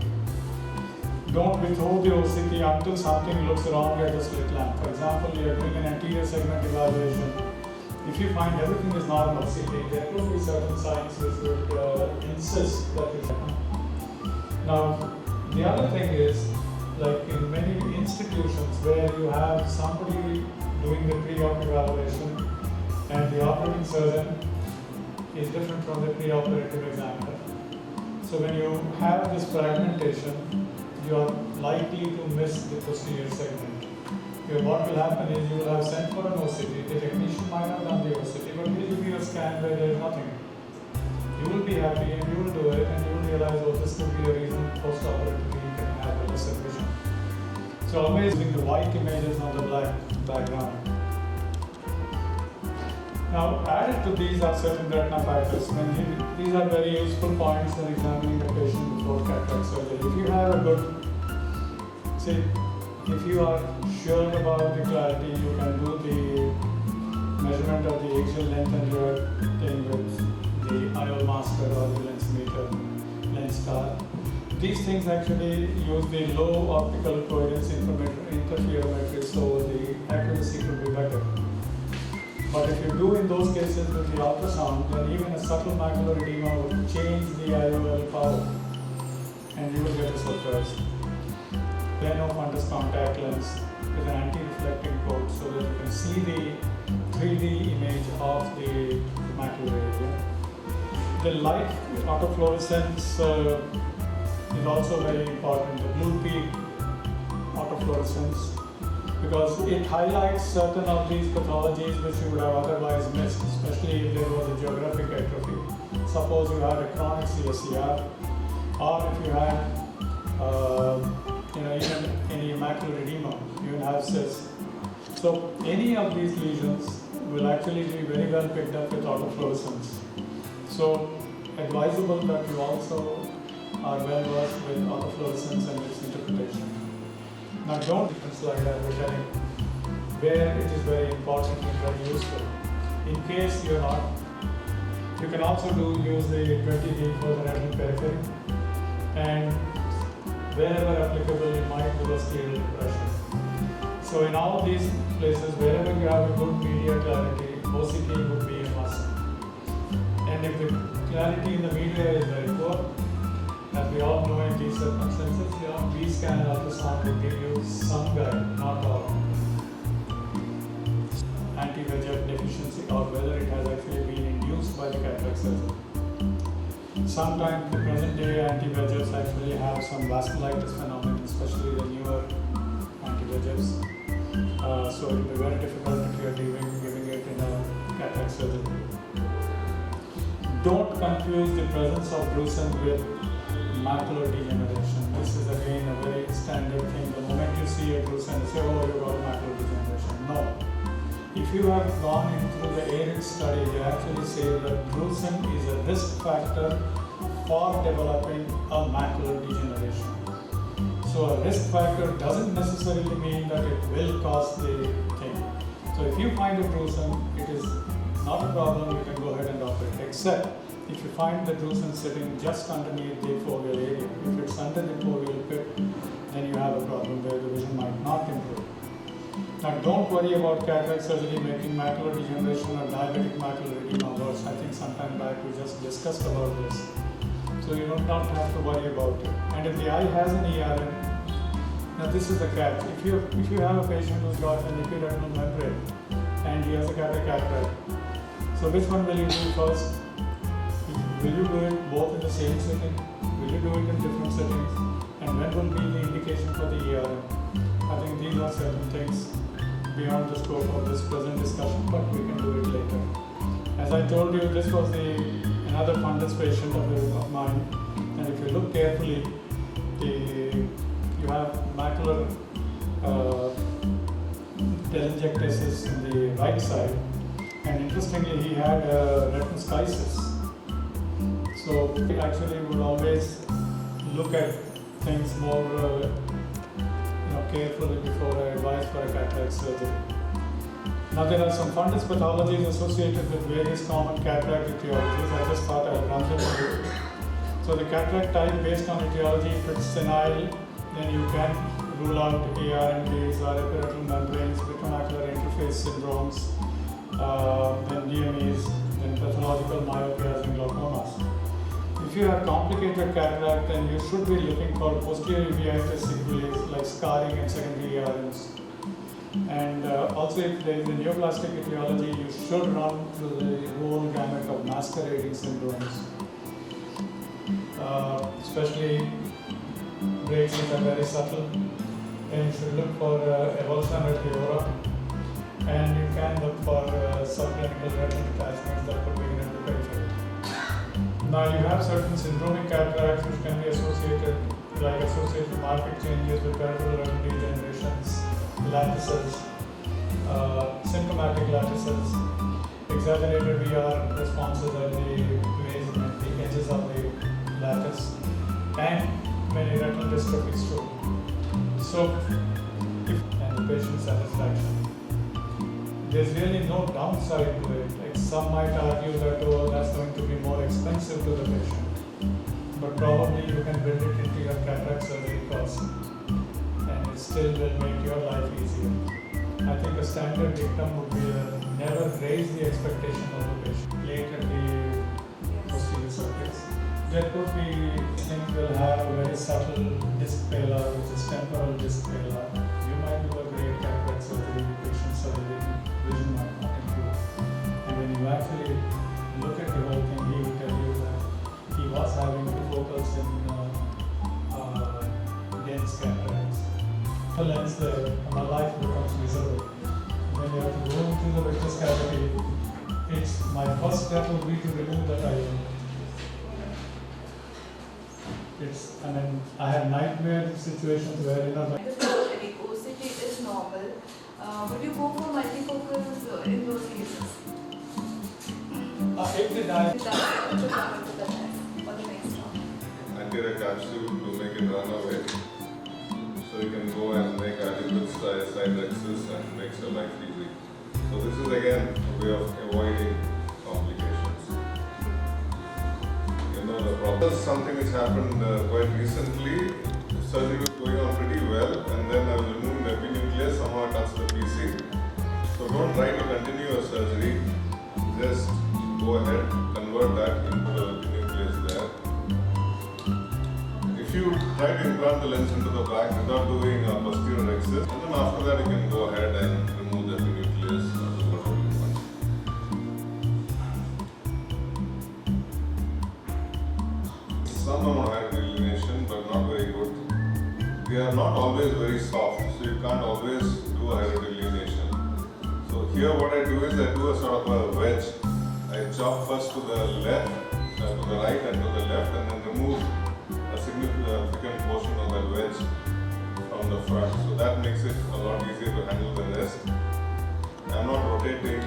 Don't withhold the OCT until something looks wrong at the slit lamp. For example, you are doing an anterior segment evaluation. If you find everything is normal, there could be certain signs which would insist that it's happen. Now, the other thing is, like in many institutions where you have somebody doing the pre-op evaluation and the operating surgeon is different from the pre-operative examiner. So when you have this fragmentation, you are likely to miss the posterior segment. What will happen is you will have sent for an OCT, the technician might have done the OCT, but he will give you a scan where there is nothing. You will be happy and you will do it and you will realize, oh, this could be a reason post-operatively you can have a lesser vision. So always using the white images on the black background. Now added to these are certain retina factors. These are very useful points in examining the patient before cataract surgery. If you have a good, if you are sure about the clarity, you can do the measurement of the axial length and you are playing with the IOL master or the lens meter, lens star. These things actually use the low optical coherence interferometry, so the accuracy could be better. But if you do in those cases with the ultrasound, then even a subtle macular edema will change the IOL power and you will get a surprise. Then of fundus contact lens with an anti-reflecting coat so that you can see the 3D image of the macular area. The light autofluorescence is also very important, the blue peak autofluorescence, because it highlights certain of these pathologies which you would have otherwise missed, especially if there was a geographic atrophy. Suppose you had a chronic CSCR, or if you had even any macular edema, you will have cysts. So any of these lesions will actually be very well picked up with autofluorescence. So advisable that you also are well versed with autofluorescence and its interpretation. Now don't difference like that, we're telling where it is very important and very useful. In case you're not, you can also use the 20D for the retinal periphery, and wherever applicable you might do a sterile depression. So in all these places, wherever you have a good media clarity, OCT would be a must. And if the clarity in the media is very poor, as we all know in these circumstances, B-scan ultrasound will give you some guide, not all. Anti-VEGF deficiency or whether it has actually been induced by the cataract surgery. Sometimes the present day anti-VEGFs actually have some vasculitis phenomenon, especially the newer anti-VEGFs. So it will be very difficult if you are giving it in a cataract surgery. Don't confuse the presence of drusen with macular degeneration. This is again a very standard thing. The moment you see a drusen, you say, oh, you got macular degeneration. No. If you have gone into the ARID study, they actually say that drusen is a risk factor for developing a macular degeneration. So So a risk factor doesn't necessarily mean that it will cause the thing. So if you find a drusen, it is not a problem, you can go ahead and operate, except if you find the drusen sitting just underneath the foveal area. If it's under the foveal pit, then you have a problem where the vision might not improve. Now don't worry about cataract surgery making macular degeneration or diabetic macular edema worse. I think sometime back we just discussed about this. So you do not have to worry about it. And if the eye has an ERM, now this is the catch. If you have a patient who's got an epiretinal membrane and he has a cataract, so which one will you do first? Will you do it both in the same setting? Will you do it in different settings? And when will be the indication for the ERM? I think these are certain things beyond the scope of this present discussion, but we can do it later. As I told you, this was another fundus patient of mine, and if you look carefully, you have macular telangiectasis in the right side, and interestingly, he had retinoschisis. So we actually would always look at things more carefully before I advise for a cataract surgery. Now there are some fundus pathologies associated with various common cataract etiologies. I just thought I'll run them through. So the cataract type based on etiology, if it's senile, then you can rule out ARMDs or epiretinal membranes, retromacular interface syndromes, then DMEs, then pathological myopia and glaucomas. If you have complicated cataract, then you should be looking for posterior uveitis sequelae like scarring and secondary ARMs. And also, if there is a neoplastic etiology, you should run through the whole gamut of masquerading syndromes. Especially braces are very subtle, and you should look for avulsion at the aura, and you can look for subclinical retinal detachments that could be in the patient. Now you have certain syndromic cataracts which can be associated with market changes with peripheral retinal degenerations, lattices, symptomatic lattices, exaggerated VR responses at the edges of the lattice, and many retinal dystrophies too. So, and the patient satisfaction. There's really no downside to it. Like some might argue that, oh, that's going to be more expensive to the patient. But probably you can build it into your cataract surgery cost, and it still will make your life easier. I think a standard dictum would be never raise the expectation of the patient. Later the posterior surface. There could be things will have a very subtle disc pallor, which is temporal disc pallor. You might do a great cataract surgery, patient surgery, vision might not improve. And when you actually look at the whole thing, he will tell you that he was having focals in dense cataracts. The lens there, and my life becomes miserable. When you have to go into the vitreous cavity, my first step would be to remove that eye. I have nightmare situations where The OCT is normal. Would you go for multifocals in those cases? if the diet Anterior capsule to make it run away. So you can go and make adequate side axis and makes your life easy. So this is again a way of avoiding complications. You know the problem is something which happened quite recently. Surgery was going on pretty well, and then I was removing the epinucleus, somehow I touched the PC. So don't try to continue your surgery. Just go ahead, convert that into the epinucleus there. If you try to implant the lens into the back without doing a posterior axis, and then after that you can go ahead and remove the epinucleus or do whatever you want. Some amount of delineation, but not very good. They are not always very soft, so you can't always do a delineation. So here what I do is I do a sort of a wedge. I chop first to the left, to the right and to the left, and then remove a significant portion of that wedge from the front. So that makes it a lot easier to handle the rest. I'm not rotating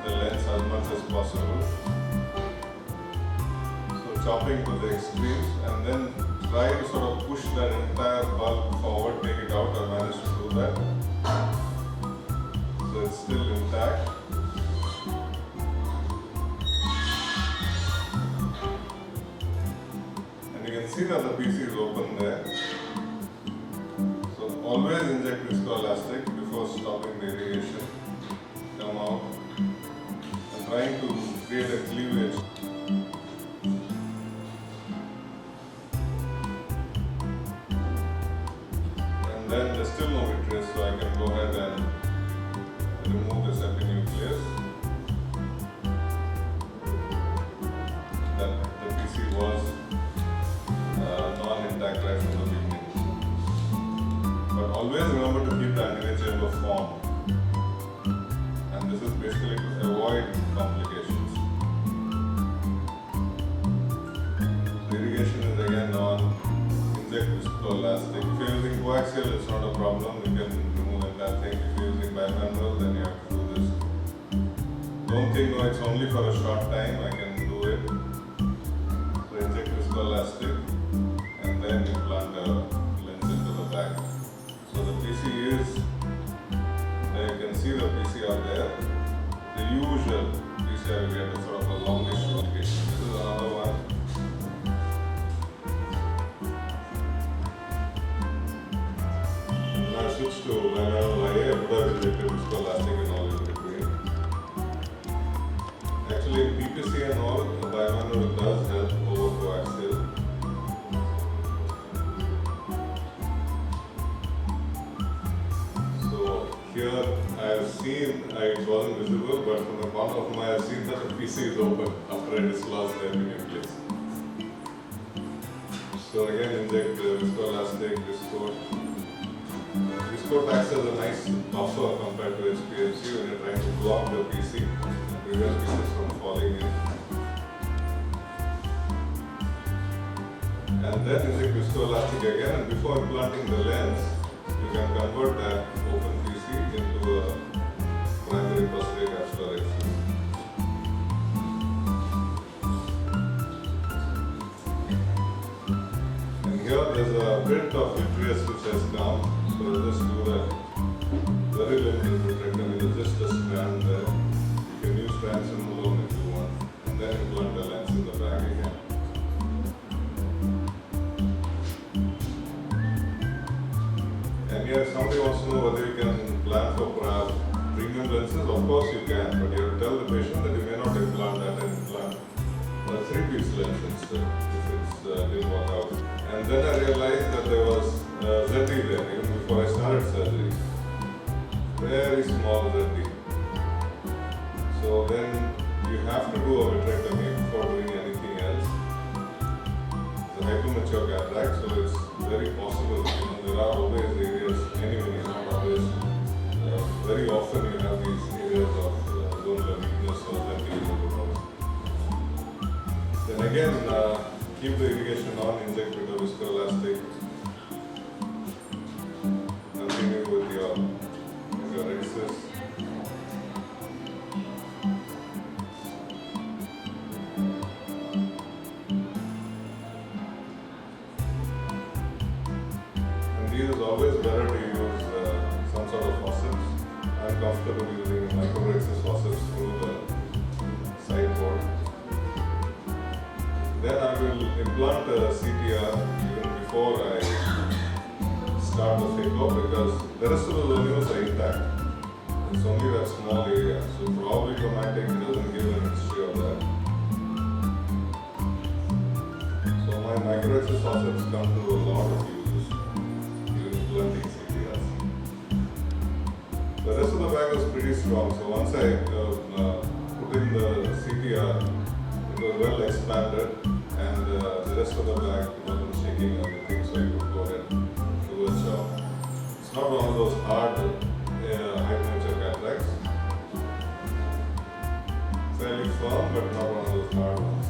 the lens as much as possible. So chopping to the extremes and then try to sort of push that entire bulb forward, take it out. I managed to do that. So it's still intact. And you can see that the PC is open there. So always inject viscoelastic before stopping the irrigation. Come out. I'm trying to create a cleavage. And then there's still no vitreous, so I can go ahead and remove this epinucleus. That the PC was non-intact right from the beginning. But always remember to keep the anterior chamber formed. And this is basically to avoid complications. The irrigation is again non-inject viscoelastic. If you're using coaxial, it's not a problem. You can remove that thing. If you're using bimanual, then you have to do this. Don't think, no, it's only for a short time. I can do it. So inject viscoelastic and then implant a lens into the back. So the PC is, there you can see the PC out there. The usual PCR will get a sort of a longish application. This is another one. And now switch to bimanual eye. I would have injected viscoelastic and all in between. Actually, in PPC and all, the bimanual does help over coaxial. Here I have seen, it wasn't visible, but from the corner of my eye I have seen that the PC is open after I dislodged the epinucleus. So again inject the viscoelastic, viscoat. Viscoat acts as a nice buffer compared to HPLC when you're trying to block the PC and prevent pieces from falling in. And then inject viscoelastic again, and before implanting the lens, you can convert that open PC into a primary posterior capsular X-ray. And here there's a bit of vitreous which has come, so I'll just do that very limited vitrectomy, there's just a strand there. You can use transfemoral if you want, and then implant the lens in the back again. And here, if somebody wants to know whether you can plan for premium lenses, of course you can, but you have to tell the patient that you may not implant that and implant a 3-piece lens instead if it didn't work out. And then I realized that there was ZD there even before I started surgery. Very small ZD. So then you have to do a vitrectomy before doing anything else. It's a hypermature cataract, so it's very possible. There are always areas, anyway, not always. Very often you have these areas of zonal weakness or ZD. Then again, keep the irrigation on, inject with a viscoelastic. Continue with your excess. It is always better to use some sort of forceps. I am comfortable using microbraces forceps through the sideboard. Then I will implant a CTR even before I start the phaco because the rest of the zonules are intact. It's only that small area, so probably chromatic doesn't give an history of that. So my microbraces forceps come to a lot of uses. Implanting CTRs. The rest of the bag was pretty strong, so once I put in the CTR, it was well expanded and the rest of the bag wasn't shaking or anything, so I could go ahead and do a job. It's not one of those hard hypermature cataracts. Fairly firm, but not one of those hard ones.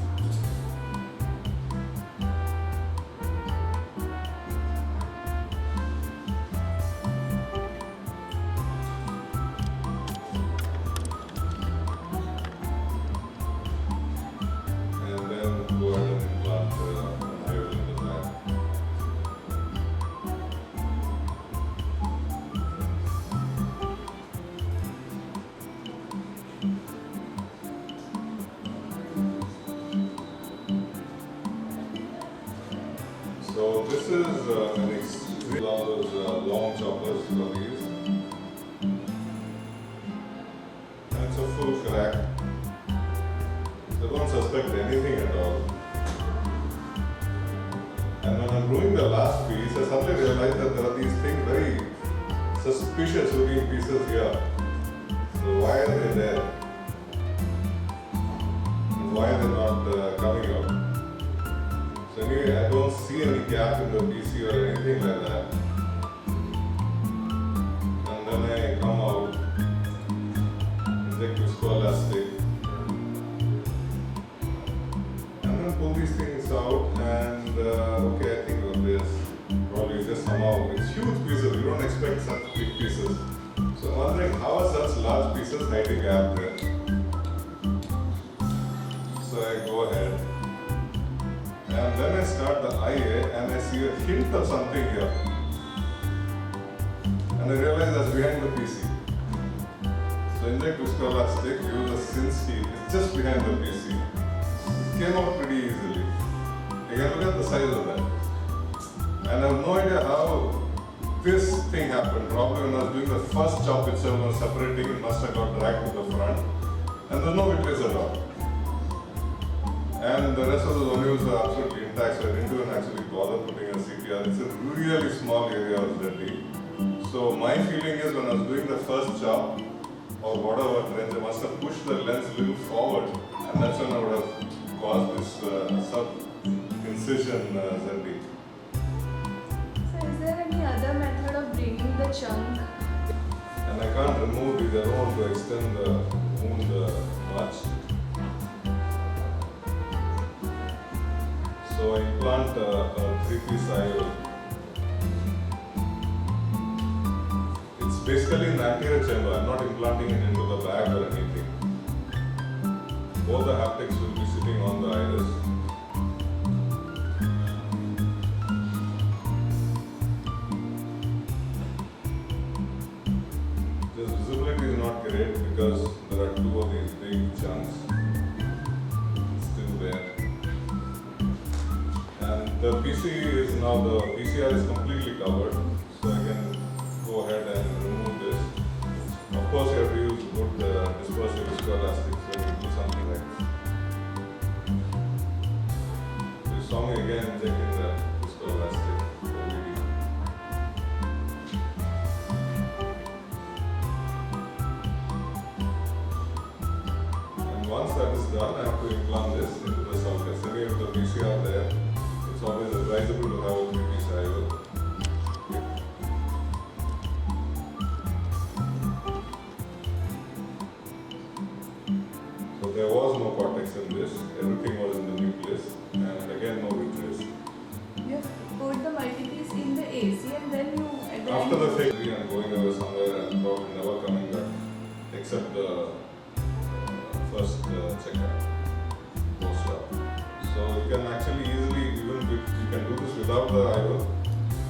And then go ahead and implant this is an extreme long choppers for these. And it's a full crack. They don't suspect anything at all. And when I'm doing the last piece, I suddenly realized that there are these things very suspicious looking pieces here. So why are they there? And why are they not coming out? So anyway, I don't see any gap in the PC or anything like that. And then I come out, inject viscoelastic, and then pull these things out and okay, I think of this. Probably just somehow, it's huge pieces, you don't expect such big pieces. So I'm wondering how are such large pieces hiding gap there? So I go ahead. And then I start the eye and I see a hint of something here. And I realize that's behind the PC. So inject viscoelastic, use a Sinski, it's just behind the PC. It came out pretty easily. You can look at the size of that. And I have no idea how this thing happened. Probably when I was doing the first chop itself, when I was separating, it must have got dragged to the front. And there's no witness at all. And the rest of the venues are absolutely intact, so I didn't even actually bother putting a CPR. It's a really small area of dirty. So my feeling is when I was doing the first chop, or whatever trench, I must have pushed the lens a little forward, and that's when I would have caused this sub-incision ZD. So is there any other method of bringing the chunk? And I can't remove it, I don't want to extend the wound much. So I implant a 3-piece IOL. It's basically an anterior chamber. I'm not implanting it into the bag or anything. Both the haptics will be sitting on the iris. This visibility is not great because there are two of these big chunks. It's still there. And the PC is now, the PCR is completely covered, so I can go ahead and remove this. Of course, you have to use good dispersive viscoelastic when you do something like this. You saw me again injecting the viscoelastic OVD. And once that is done, I have to implant this into the sulcus. Any of the PCR there, it's always advisable to have a 3-piece IOL. So there was no cortex in this, everything was in the nucleus, and again no vitreous. You have put the multipiece in the AC and then you... After the surgery, I'm going away somewhere and probably never coming back, except the first checkup, post-op. So you can actually easily, you can do this without the IOL,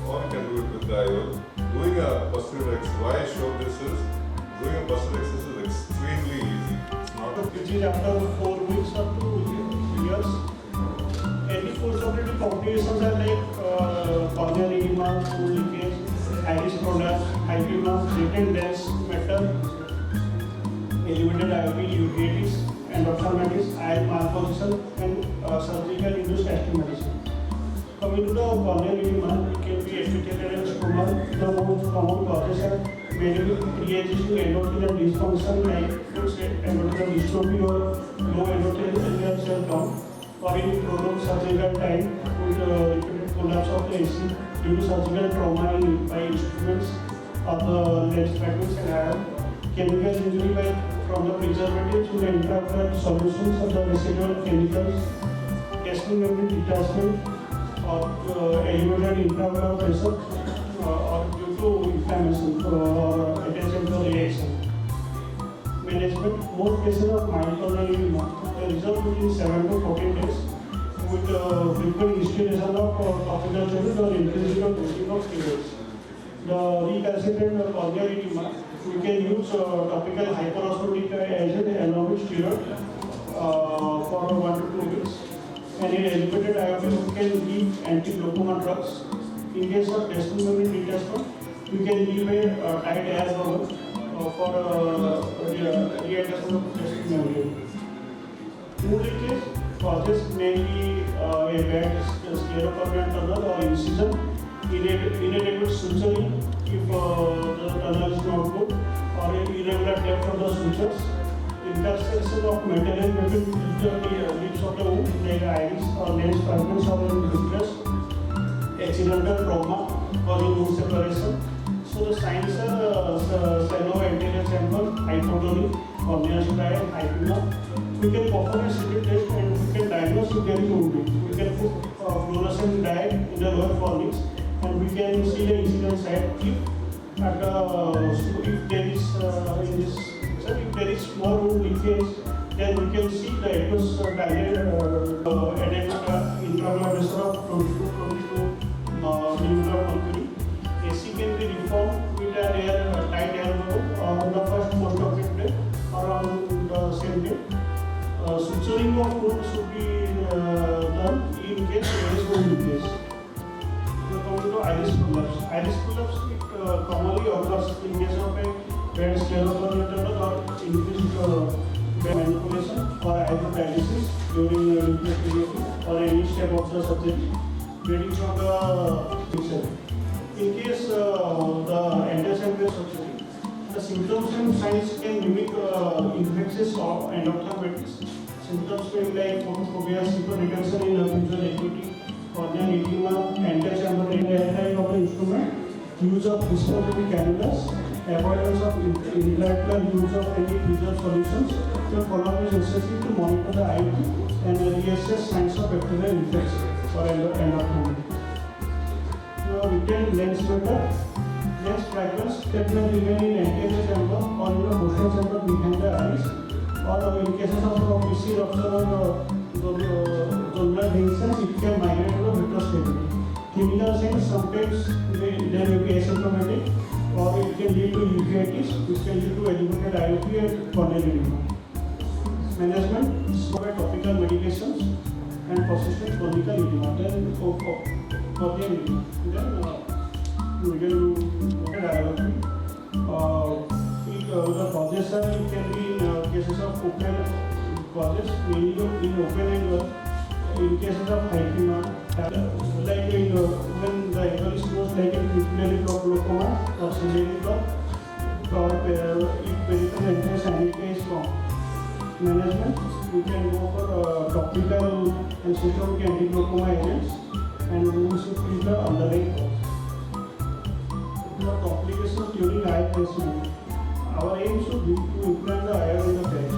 or you can do it with the IOL. Doing a posterior X, why I show this is, doing a posterior X is extremely easy. It's not a which is after 4 weeks up to years. Any post-operative complications are like corneal edema, fluid leakage, iris product, hypema, retendance, metal, elevated IOP, uveitis, endophthalmitis, eye malposition, and surgical induced astigmatism. Coming to the corneal edema, it can be epithelial and stromal. The most common causes are mainly pre-existing endothelial dysfunction like endothelial dystrophy or low endothelial cell count, or in prolonged surgical time with repeated collapse of the AC due to surgical trauma by instruments of the lens fragments and iron, chemical injury from the preservatives to the intraocular solutions of the residual chemicals, testing membrane detachment, or elevated intraocular pressure, or due to inflammation or attention reaction. Management, most cases of mild corneal edema, the result within 7 to 14 days with frequent installation of topical steroids or increasing of dosing of steroids. The recalcitrant corneal edema, we can use topical hyperosmotic agent along with steroid for 1 to 2 weeks. and in elevated IOP, we can give anti-glaucoma drugs. In case of testing membrane detachment, we can give a tight air bubble for readjustment of testing membrane. Mood leakage causes mainly a bad sclerocorneal tunnel or incision, inadequate suturing if the tunnel is not good, or irregular depth of the sutures. Intersection of material between the lips of the wound, like iris or lens fragments or vitreous, accidental trauma causing wound separation. So the signs are shallow anterior chamber, hypotony, cornea dry, hypoma. We can perform a CT test and we can diagnose if there is wounding. We can put fluorescent dye in the lower fornix and we can see the incident site if there is if there is more wound leakage, then we can see the aqueous dilate intraocular of 22 millimeter mercury. AC can be reformed with an tight air bubble on the first post-operative day or on the same day. Suturing of wound should be done in case there is wound leakage. Coming to iris prolapse. Iris prolapse commonly occurs in case of a bad sclerocorneal tunnel or increased manipulation or hydrodialysis during or any step of the surgery leading from the patient. In case the antecedent surgery, the symptoms and signs can mimic infectious or endophthalmitis. Symptoms may be like photophobia, simple retention in visual acuity, corneal edema, antechamber type of the instrument, use of disposable cannulas, avoidance of irregular use of any visual solutions, the follow-up is necessary to monitor the IOP and reassess signs of bacterial infection or endophthalmitis. Now, retained lens matter, lens fragments that may remain in anterior chamber or in the posterior chamber behind the eyes, or in cases of PC rupture or zonal disease, it can migrate to the vitreous. Clinical signs sometimes they may be asymptomatic, or it can lead to uveitis, which can lead to elevated IOP and corneal edema. Management is by topical medications and persistent chronic edema, then corneal edema. Then we can do IOP. The causes it can be in cases of open causes, mainly in open angle, in cases of hypema, like when the angle is closed, like in pupillary glaucoma or ciliary glaucoma, or if peripheral entrance ANITA is formed. Management, we can go for topical and systemic anti-glaucoma agents, and we should treat the underlying cause. The complications during eye placement. Our aim should be to implant the iron in the face,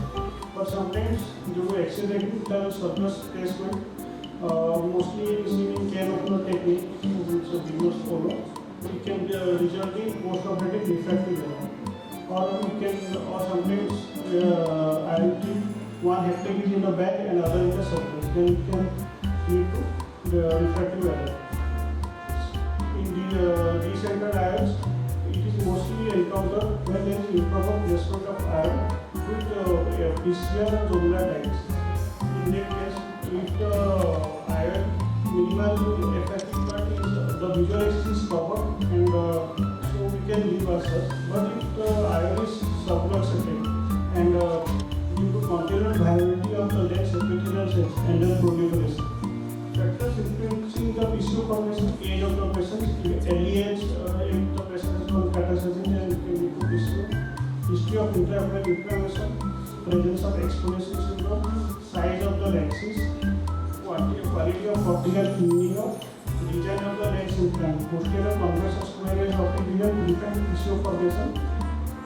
but sometimes due to accidental surface placement, mostly seen in cane-opener technique, which the beginners follow, it can result in post-operative refractive error. Or sometimes IOP, one hectic is in the back and other in the surface, then it can lead to the refractive error. In the decentered ions, it is mostly encountered when there is improper placement of iron with PCR and zonal dyes. In that case, if the iron minimal effective part is the visual axis is proper, and so we can leave as such. But if the iron is subluxated and due to continued viability of the lens epithelial cells and then proliferation. Factors influencing the tissue formation, age of the patient, early age, if the patient has got cataract surgery, then it can lead to tissue, history of intraocular inflammation, presence of exponential syndrome, size of the lenses, quality of cortical fluid, design of the lens implant, posterior convex or square edge optic vision, different tissue formation,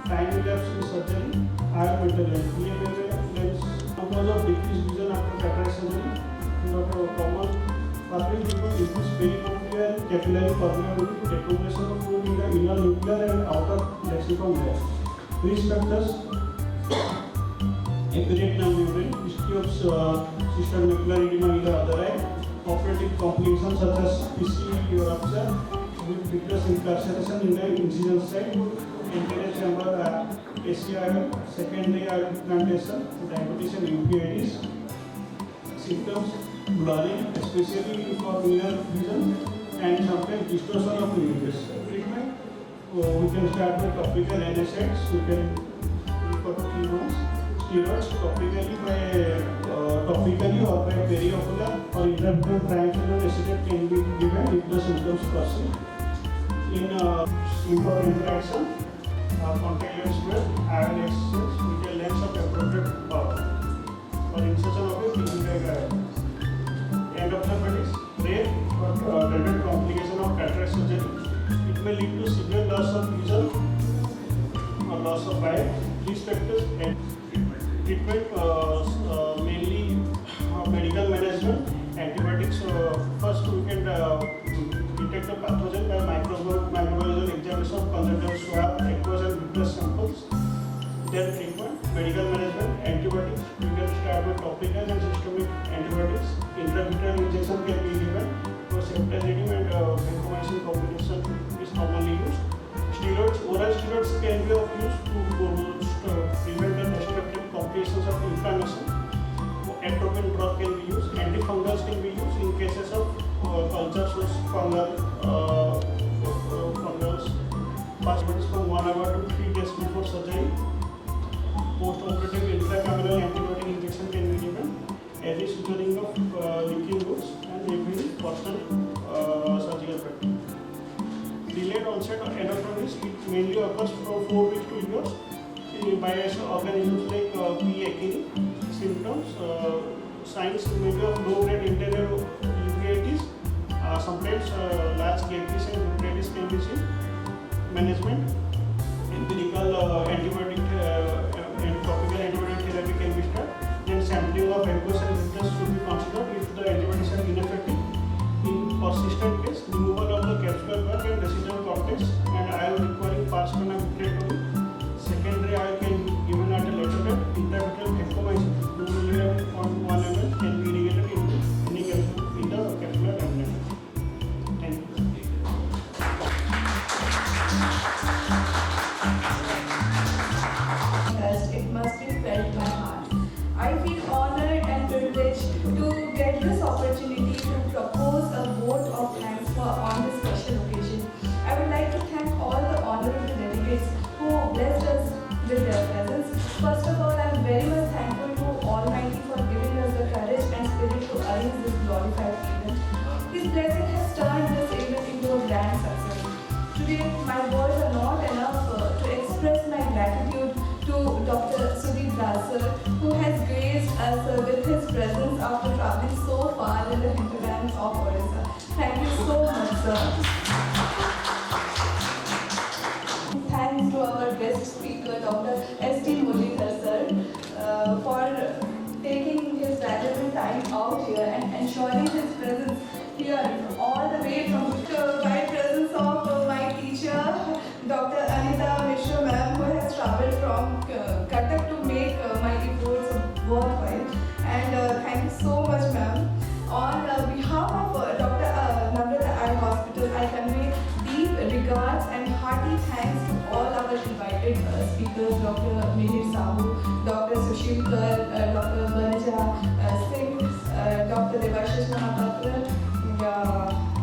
time elapsed in surgery, iron material, PMMA lens, cause of decreased vision after cataract surgery. Common pathway include increased peripupillary and capillary permeability, accumulation of fluid in the inner nuclear and outer lexicon layer. Risk factors: apparent membrane, history of systemic macular edema in the other eye, operative complications such as PC rupture with vitreous incarceration in the incision site, anterior chamber ACIR, secondary eye implantation, diabetes and uveitis. Symptoms: blurring, especially for near vision, and sometimes distortion of images. Treatment, we can start with topical NSAIDs, we can for 3 months. Steroids topically or by periocular or intraocular triangular acetate can be given if the symptoms persist. In improper interaction, contact lens with iron exchange with a lens of appropriate power for insertion of a pigmented eye. Endophthalmitis, rare or dreaded complication of cataract surgery. It may lead to severe loss of vision or loss of eye. These factors and treatment mainly medical management, antibiotics. First we can detect the pathogen by microbiological examination of conjunctival swab, aqueous and vitreous samples. Then treatment, medical management, antibiotics. We can start with topical and systemic antibiotics. Intravitreal injection can be given for ceftazidime and vancomycin combination is commonly used. Steroids, oral steroids can be of use to prevent the destructive complications of inflammation. Atropine drug can be used. Antifungals can be used in cases of cultures of fungals. Fungals from 1 hour to 3 days before surgery. Post-operative intracameral antibiotic injection can be given. Early suturing of leaking wounds and every personal surgical practice. Delayed onset of endophthalmitis, it mainly occurs from 4 weeks to years by organisms like P. acini. Symptoms, signs mainly of low-grade interior uveitis, sometimes large cavities and uveitis can be seen. Management, empirical antibiotic and topical antibiotic therapy can be started. Then sampling of aqueous and vitreous should be considered if the antibiotics are ineffective. In persistent case, removal of the capsular bag and residual cortex and iron requiring pars-plana vitrectomy. Secondary eye can be given at a later date. Intravitreal vancomycin 2 mg on 1 ml can be irrigated into any capsule in the capsular laminate. Thank you. It must be felt by heart. I feel honored and privileged to get this opportunity to propose a vote of thanks on this special occasion. I would like to thank all the honorable delegates who blessed us with their presence. First of all, I am very much thankful to Almighty for giving us the courage and spirit to arrange this glorified event. His blessing has turned this event into a grand success. Today, my words are not enough to express my gratitude to Dr. SUDEEP sir, who has graced us with his presence after traveling so far in the hinterlands of Odisha. Thank you so much, sir. Thanks to our guest speaker, Dr. Muralidhar sir, for taking his valuable time out here and ensuring his presence here all the way from the wide presence of my teacher, Dr. ANITA MISRA ma'am, who has travelled from Cuttack to make my reports worthwhile. And thank you so much, ma'am. On behalf of Dr. NAMRATA Eye Hospital, I convey deep regards and hearty thanks to all our invited speakers, Dr. MIHIR SAHOO, Dr. SUSHIL, Dr. Banaja Singh, Dr. DEBASHISH MOHAPATRA,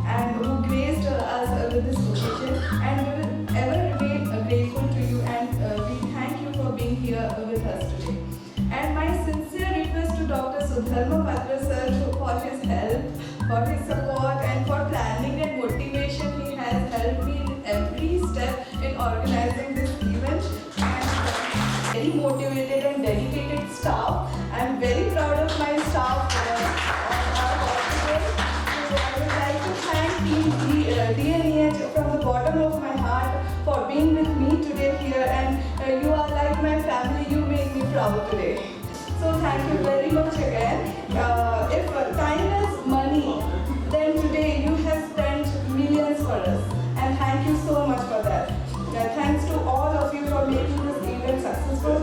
and who graced us with this occasion. And we will ever remain grateful to you, and we thank you for being here with us today. And my sincere request to Dr. SUDHARMA sir for his help, for his support, and for planning and motivation. He has helped me in every step in organizing this event. And very motivated and dedicated staff. I am very proud of my staff on our hospital. So I would like to thank Team DNEH from the bottom of my heart for being with me today here. And you are like my family. You make me proud today. So thank you very much again. If time is money, then today you have spent millions for us. And thank you so much for that. Thanks to all of you for making this event successful.